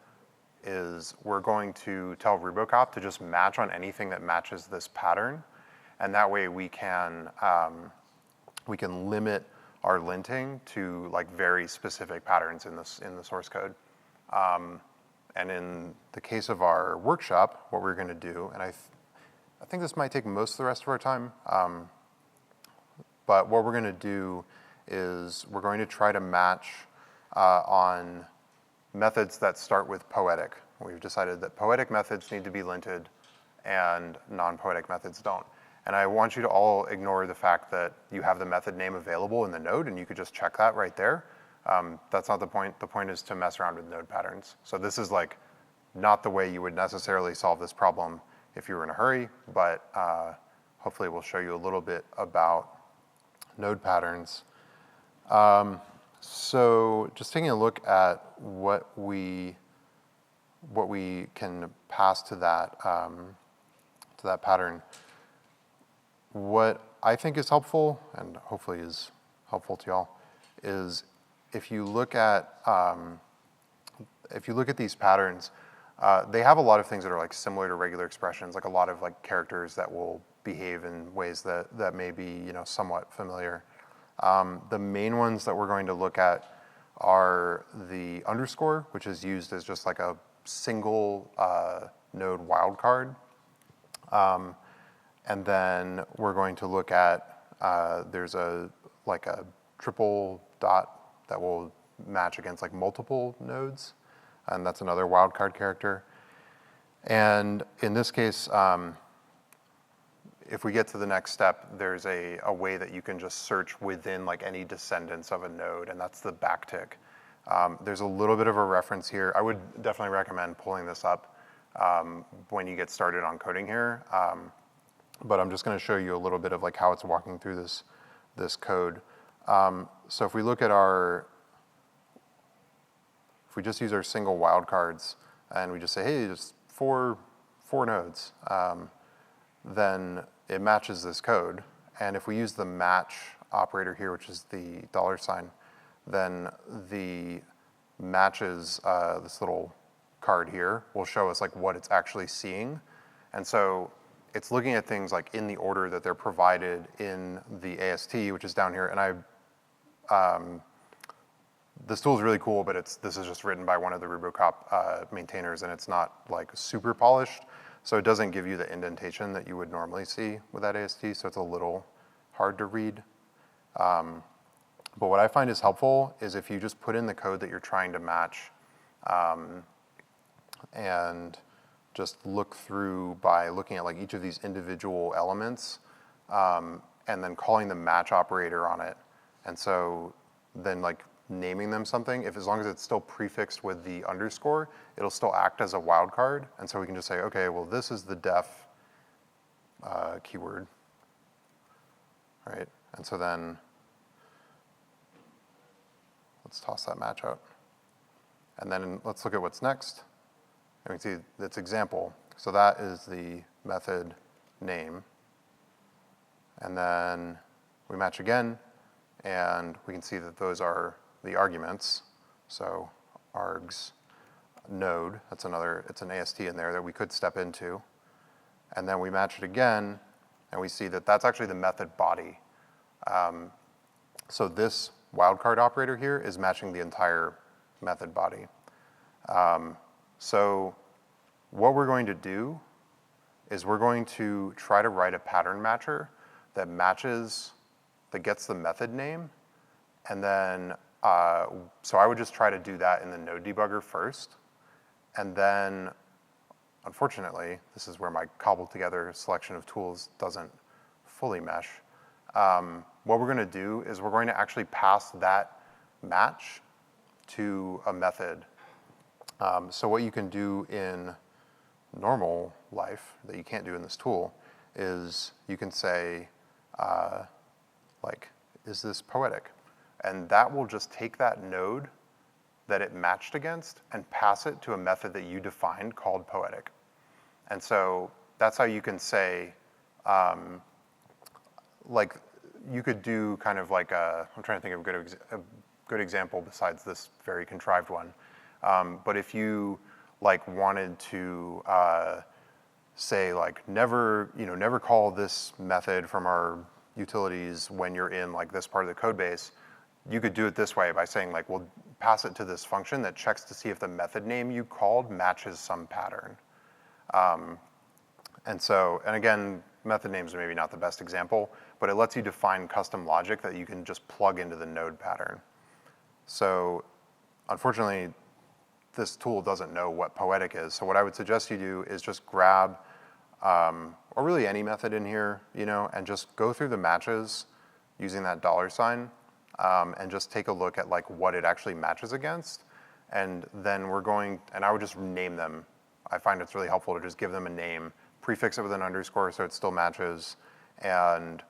is we're going to tell RuboCop to just match on anything that matches this pattern. And that way we can limit our linting to like very specific patterns in the source code. And in the case of our workshop, what we're going to do, and I think this might take most of the rest of our time, but what we're going to do is we're going to try to match on methods that start with poetic. We've decided that poetic methods need to be linted and non-poetic methods don't. And I want you to all ignore the fact that you have the method name available in the node and you could just check that right there. That's not the point. The point is to mess around with node patterns. So this is like not the way you would necessarily solve this problem if you were in a hurry, but hopefully we'll show you a little bit about node patterns. So just taking a look at what we can pass to that pattern. What I think is helpful, and hopefully is helpful to y'all, is if you look at these patterns, they have a lot of things that are like similar to regular expressions, like a lot of like characters that will behave in ways that may be somewhat familiar. The main ones that we're going to look at are the underscore, which is used as just like a single node wildcard. And then we're going to look at, there's a triple dot that will match against like multiple nodes. And that's another wildcard character. And in this case, if we get to the next step, there's a way that you can just search within like any descendants of a node, and that's the backtick. There's a little bit of a reference here. I would definitely recommend pulling this up when you get started on coding here. But I'm just going to show you a little bit of like how it's walking through this code. So if we look at if we just use our single wildcards and we just say, hey, just four nodes, then it matches this code. And if we use the match operator here, which is the $, then the matches, this little card here, will show us like what it's actually seeing. And so it's looking at things like in the order that they're provided in the AST, which is down here. And this tool is really cool, but this is just written by one of the RuboCop maintainers, and it's not like super polished. So it doesn't give you the indentation that you would normally see with that AST, so it's a little hard to read. But what I find is helpful is if you just put in the code that you're trying to match and just look through by looking at like each of these individual elements and then calling the match operator on it. And so then like naming them something, if as long as it's still prefixed with the underscore, it'll still act as a wildcard. And so we can just say, okay, well, this is the def keyword, right? And so then let's toss that match out. And then let's look at what's next. And we can see that's example. So that is the method name. And then we match again, and we can see that those are the arguments. So args node, it's an AST in there that we could step into. And then we match it again, and we see that that's actually the method body. So this wildcard operator here is matching the entire method body. So what we're going to do is we're going to try to write a pattern matcher that matches, that gets the method name, and then, so I would just try to do that in the node debugger first, and then, unfortunately, this is where my cobbled together selection of tools doesn't fully mesh. What we're gonna do is we're going to actually pass that match to a method. So what you can do in normal life that you can't do in this tool is you can say, like, is this poetic? And that will just take that node that it matched against and pass it to a method that you defined called poetic. And so that's how you can say, like, you could do kind of like I'm trying to think of a good example besides this very contrived one. But if you like wanted to say like never call this method from our utilities when you're in like this part of the code base, you could do it this way by saying like, well, pass it to this function that checks to see if the method name you called matches some pattern. And again, method names are maybe not the best example, but it lets you define custom logic that you can just plug into the node pattern. So unfortunately, this tool doesn't know what poetic is. So what I would suggest you do is just grab, or really any method in here, and just go through the matches using that $, and just take a look at like what it actually matches against. And then and I would just name them. I find it's really helpful to just give them a name, prefix it with an underscore so it still matches, and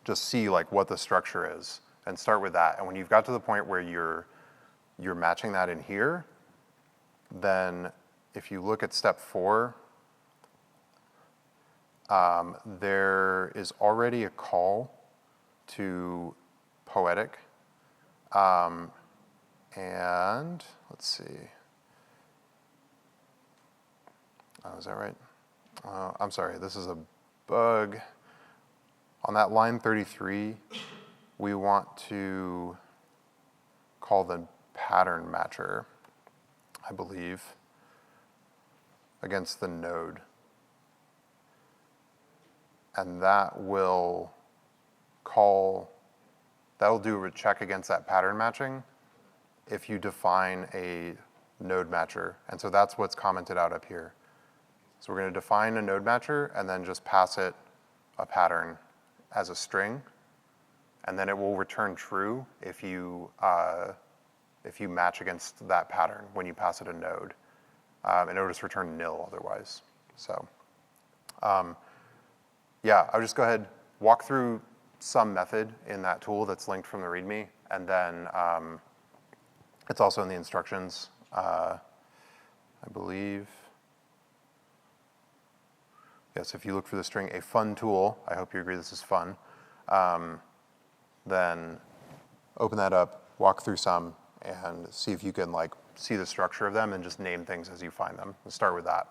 just see like what the structure is, and start with that. And when you've got to the point where you're matching that in here, then if you look at step 4, there is already a call to poetic. And let's see. Oh, is that right? I'm sorry, this is a bug. On that line 33, we want to call the pattern matcher, I believe, against the node. And that will do a check against that pattern matching if you define a node matcher. And so that's what's commented out up here. So we're going to define a node matcher and then just pass it a pattern as a string. And then it will return true if you match against that pattern when you pass it a node. And it'll just return nil otherwise. So yeah, I'll just go ahead, walk through some method in that tool that's linked from the README, and then it's also in the instructions, I believe. Yes, if you look for the string a fun tool, I hope you agree this is fun, then open that up, walk through some, and see if you can like see the structure of them and just name things as you find them. Let's start with that.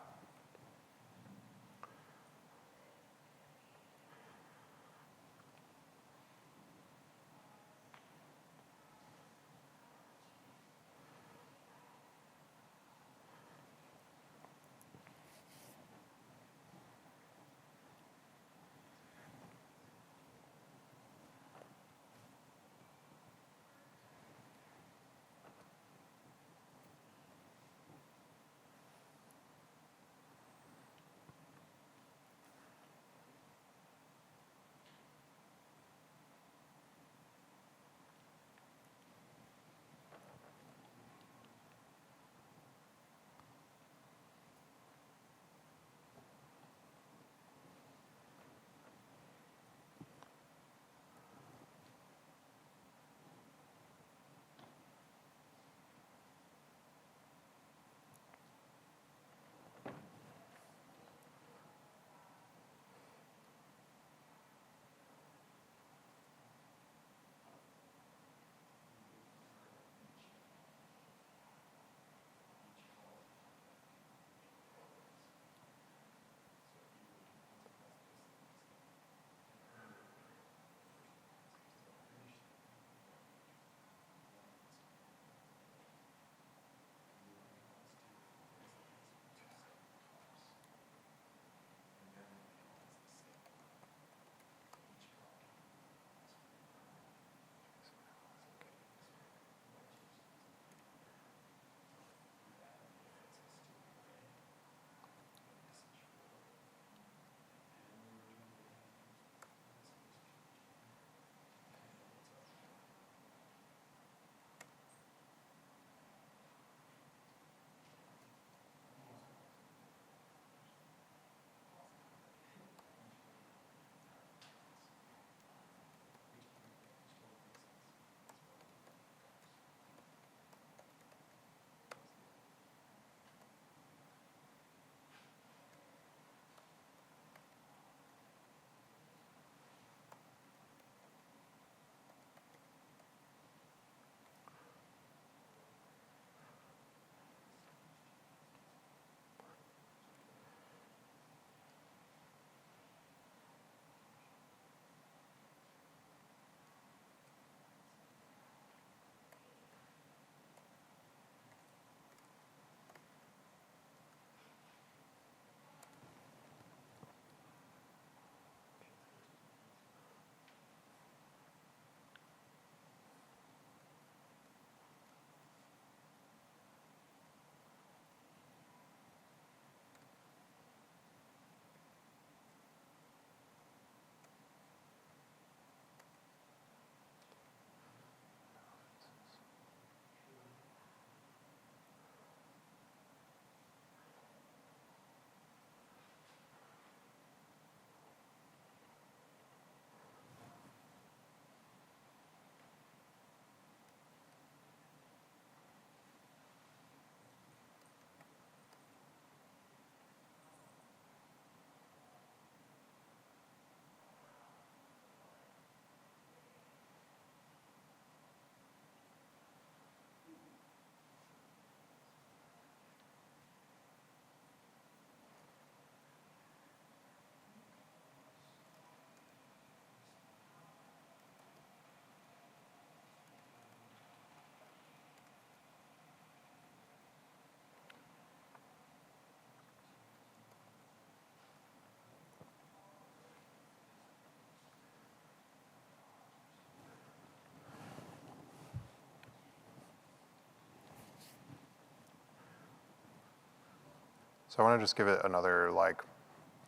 So I want to just give it another like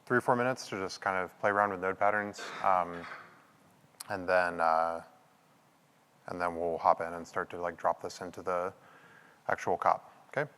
3 or 4 minutes to just kind of play around with node patterns, and then we'll hop in and start to like drop this into the actual cop. Okay.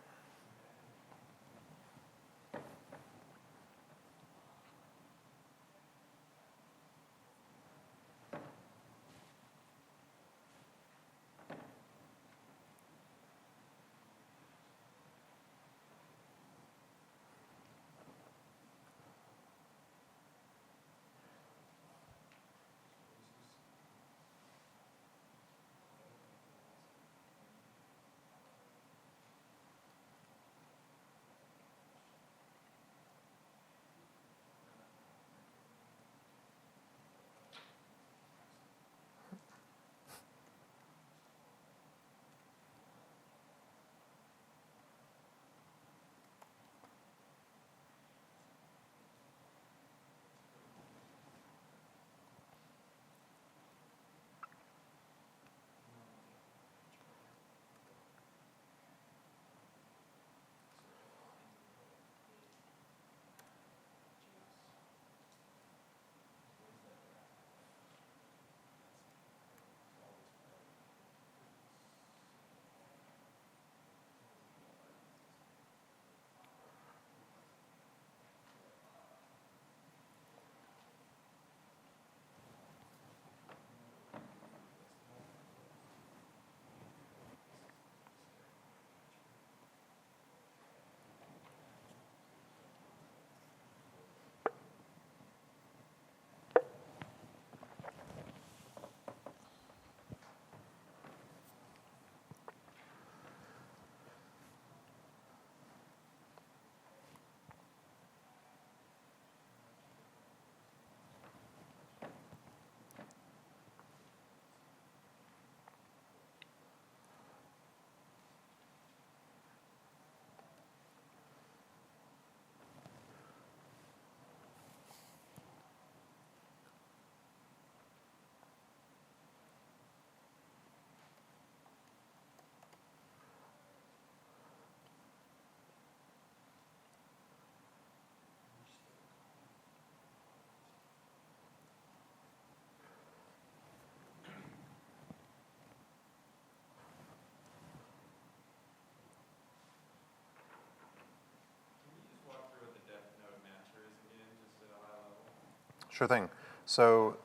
Sure thing. So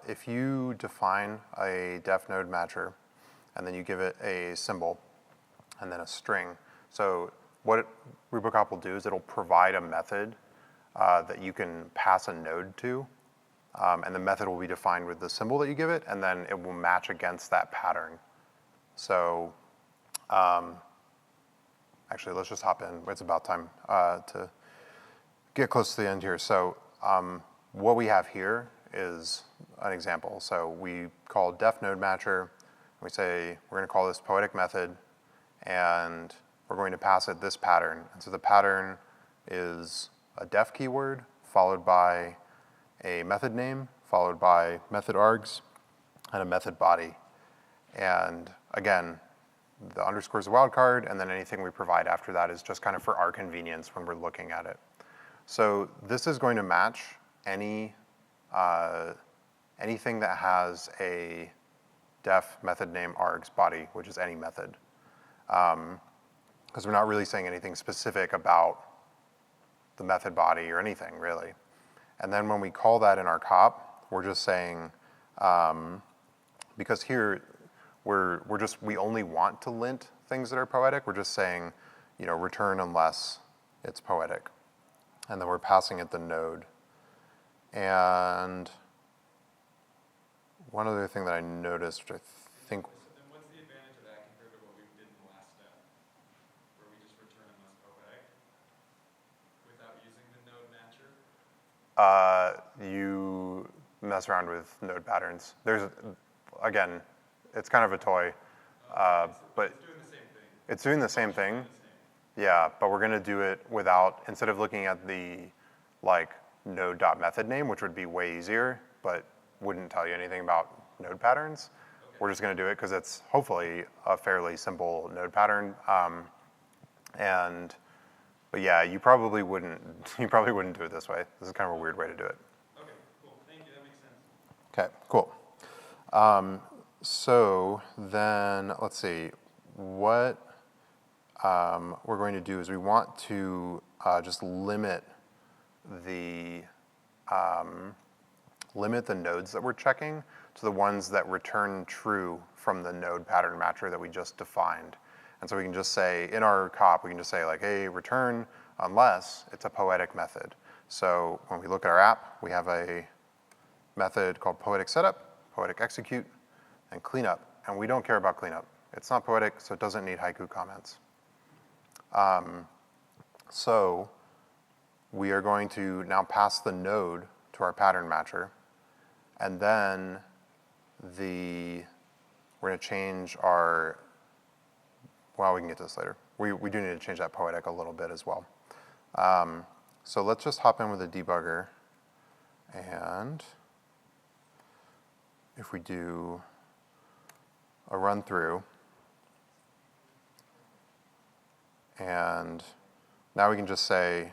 if you define a def node matcher, and then you give it a symbol, and then a string. So what RuboCop will do is it'll provide a method that you can pass a node to, and the method will be defined with the symbol that you give it, and then it will match against that pattern. So actually, let's just hop in. It's about time to get close to the end here. So what we have here is an example. So we call def node matcher. We say we're going to call this poetic method, and we're going to pass it this pattern. And so the pattern is a def keyword followed by a method name, followed by method args, and a method body. And again, the underscore is a wildcard, and then anything we provide after that is just kind of for our convenience when we're looking at it. So this is going to match anything that has a def method name args body, which is any method. Because we're not really saying anything specific about the method body or anything, really. And then when we call that in our cop, we're just saying, because here we only want to lint things that are poetic, we're just saying, return unless it's poetic. And then we're passing it the node. And one other thing that I noticed, which I think. So then what's the advantage of that compared to what we did in the last step, where we just return unless poetic without using the node matcher? You mess around with node patterns. Again, it's kind of a toy, but It's doing the same thing. it's doing the same thing. Yeah, but we're gonna do it without, instead of looking at the node.method name, which would be way easier, but wouldn't tell you anything about node patterns. Okay. We're just gonna do it because it's hopefully a fairly simple node pattern. And But yeah, you probably wouldn't do it this way. This is kind of a weird way to do it. Okay, cool. Thank you. That makes sense. Okay, cool. So then let's see, what we're going to do is we want to just limit the nodes that we're checking to the ones that return true from the node pattern matcher that we just defined. And so we can just say, in our cop, we can just say like, hey, return unless it's a poetic method. So when we look at our app, we have a method called poetic setup, poetic execute, and cleanup. And we don't care about cleanup. It's not poetic, so it doesn't need haiku comments. So we are going to now pass the node to our pattern matcher, and then we're going to change our, well, we can get to this later. We do need to change that poetic a little bit as well. So let's just hop in with a debugger, and if we do a run through, and now we can just say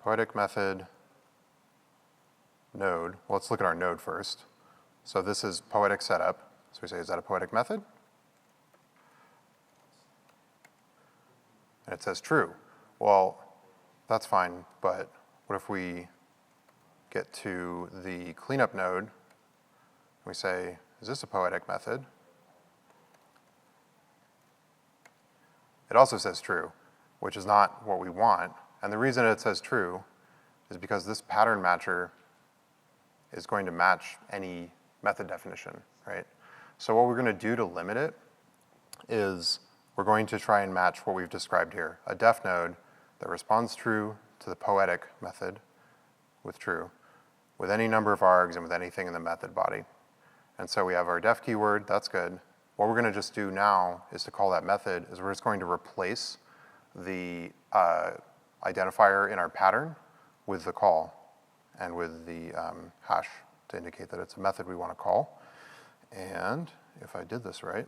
poetic method node. Well, let's look at our node first. So this is poetic setup. So we say, is that a poetic method? And it says true. Well, that's fine, but what if we get to the cleanup node and we say, is this a poetic method? It also says true, which is not what we want. And the reason it says true is because this pattern matcher is going to match any method definition, right? So what we're going to do to limit it is we're going to try and match what we've described here, a def node that responds true to the poetic method with true, with any number of args and with anything in the method body. And so we have our def keyword, that's good. What we're going to just do now is to call that method is we're just going to replace the identifier in our pattern with the call and with the hash to indicate that it's a method we want to call. And if I did this right,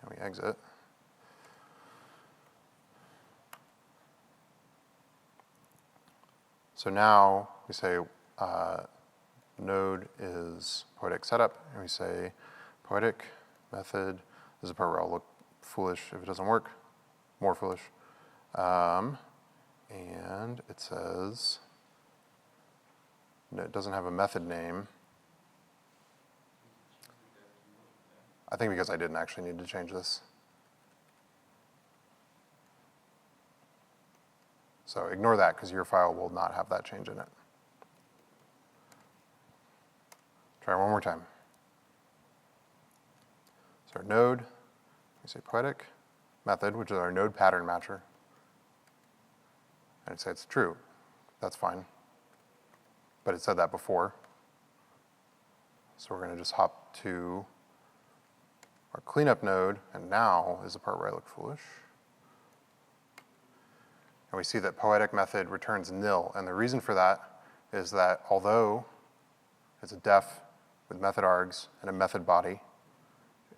and we exit, so now we say node is poetic setup, and we say poetic method. This is a part where I'll look foolish if it doesn't work, more foolish. And it says, no, it doesn't have a method name. I think because I didn't actually need to change this. So ignore that because your file will not have that change in it. Try one more time. So our node, we say poetic method, which is our node pattern matcher. And it says it's true. That's fine. But it said that before. So we're going to just hop to our cleanup node, and now is the part where I look foolish. And we see that poetic method returns nil. And the reason for that is that although it's a def with method args and a method body,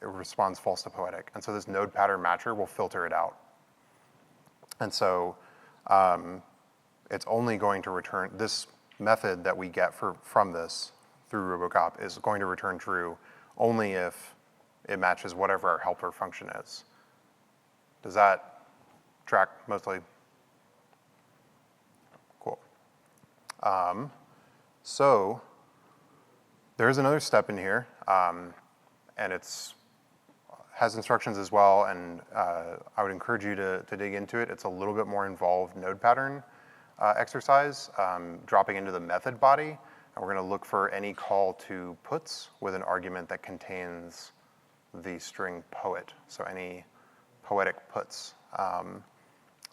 it responds false to poetic. And so this node pattern matcher will filter it out. And so it's only going to return, this method that we get from this through RuboCop is going to return true only if it matches whatever our helper function is. Does that track mostly? Cool. So there's another step in here, and it's has instructions as well, and I would encourage you to dig into it. It's a little bit more involved node pattern exercise, dropping into the method body, and we're going to look for any call to puts with an argument that contains the string poet, so any poetic puts.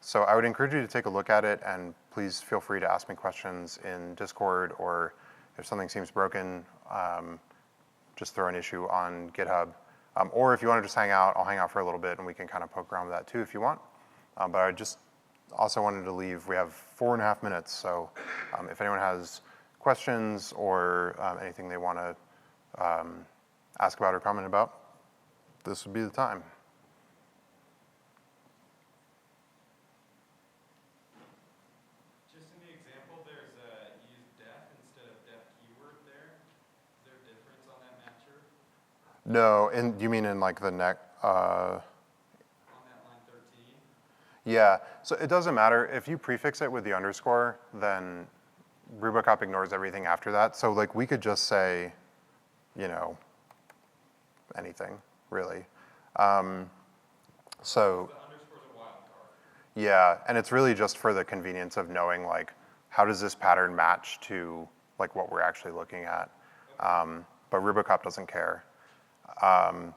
So I would encourage you to take a look at it, and please feel free to ask me questions in Discord, or if something seems broken, just throw an issue on GitHub. Or if you want to just hang out, I'll hang out for a little bit and we can kind of poke around with that too if you want. But I just also wanted to leave, we have 4.5 minutes, so if anyone has questions or anything they want to ask about or comment about, this would be the time. No, and you mean in like the next, On that line 13? yeah, so it doesn't matter. If you prefix it with the underscore, then RuboCop ignores everything after that. So like we could just say, you know, anything, really. So The underscore's a wildcard. yeah, and it's really just for the convenience of knowing like, how does this pattern match to like what we're actually looking at? But RuboCop doesn't care.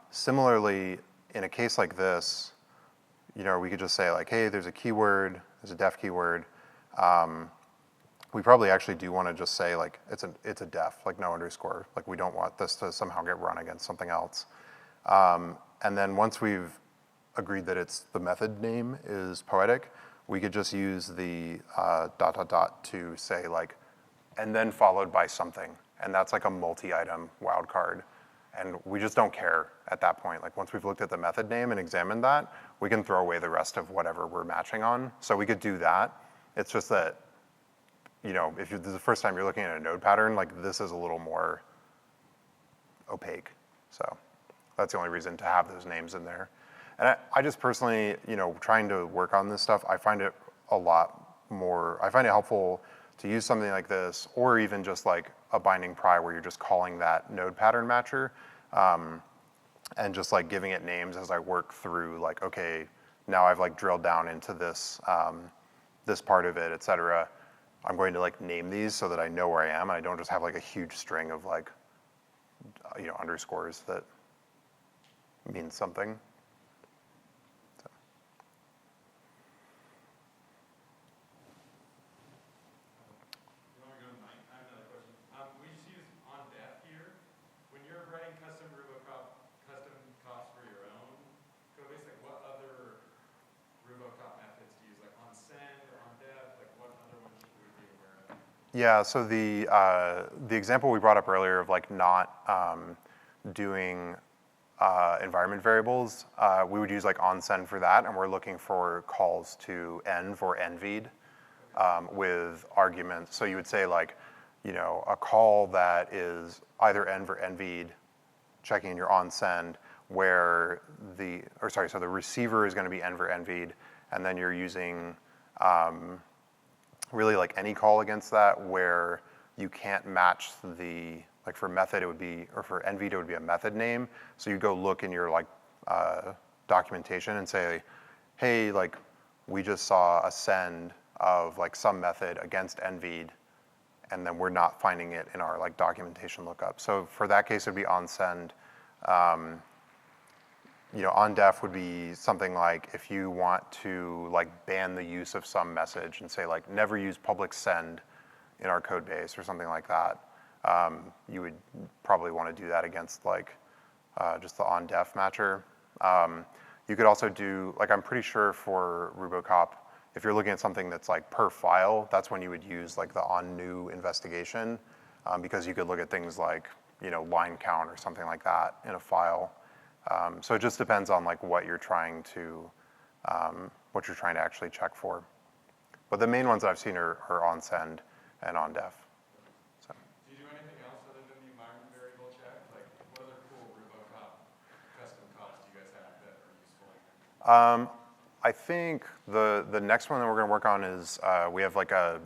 Similarly, in a case like this, you know, we could just say like, hey, there's a keyword, there's a def keyword. We probably actually do want to just say like, it's a def, like no underscore. Like we don't want this to somehow get run against something else. And then once we've agreed that the method name is poetic, we could just use the ... to say like, and then followed by something. And that's like a multi-item wildcard. And we just don't care at that point. Like once we've looked at the method name and examined that, we can throw away the rest of whatever we're matching on. So we could do that. It's just that, you know, if this is the first time you're looking at a node pattern, like this is a little more opaque. So that's the only reason to have those names in there. And I just personally, you know, trying to work on this stuff, I find it I find it helpful to use something like this, or even just like a binding pry where you're just calling that node pattern matcher, and just like giving it names as I work through like, okay, now I've like drilled down into this, this part of it, et cetera. I'm going to like name these so that I know where I am, and I don't just have like a huge string of like, you know, underscores that means something. Yeah, so the example we brought up earlier of like not doing environment variables, we would use like onSend for that, and we're looking for calls to env or envied with arguments. So you would say like, you know, a call that is either env or envied, checking in your onSend, where so the receiver is going to be env or envied, and then you're using really like any call against that where you can't match like for method it would be, or for envied it would be a method name. So you go look in your like documentation and say, hey, like we just saw a send of like some method against envied, and then we're not finding it in our like documentation lookup. So for that case, it would be onSend. You know, ondef would be something like if you want to like ban the use of some message and say like never use public send in our code base or something like that. You would probably want to do that against like just the ondef matcher. You could also do, like I'm pretty sure for RuboCop, if you're looking at something that's like per file, that's when you would use like the onNew investigation, because you could look at things like, you know, line count or something like that in a file. So it just depends on like what you're trying to actually check for. But the main ones that I've seen are onSend and ondef. So. Do you do anything else other than the environment variable check? Like what other cool RuboCop custom calls do you guys have that are useful? I think the next one that we're going to work on is we have like a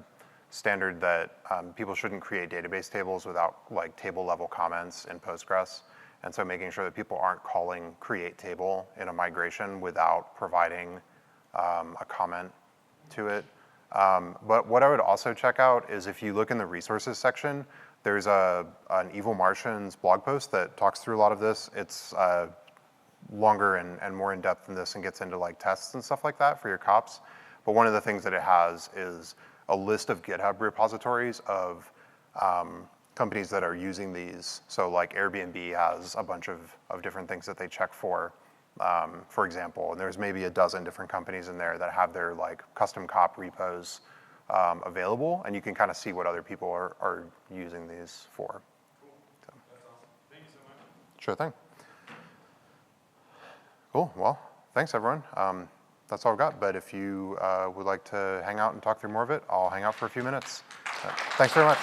standard that people shouldn't create database tables without like table level comments in Postgres. And so making sure that people aren't calling create table in a migration without providing a comment to it. But what I would also check out is if you look in the resources section, there's an Evil Martians blog post that talks through a lot of this. It's longer and more in depth than this and gets into like tests and stuff like that for your cops. But one of the things that it has is a list of GitHub repositories of companies that are using these. So like Airbnb has a bunch of different things that they check for example, and there's maybe a dozen different companies in there that have their like custom cop repos available, and you can kind of see what other people are using these for. Cool. So. That's awesome. Thank you so much. Sure thing. Cool, well, thanks everyone. That's all I've got, but if you would like to hang out and talk through more of it, I'll hang out for a few minutes. Thanks very much.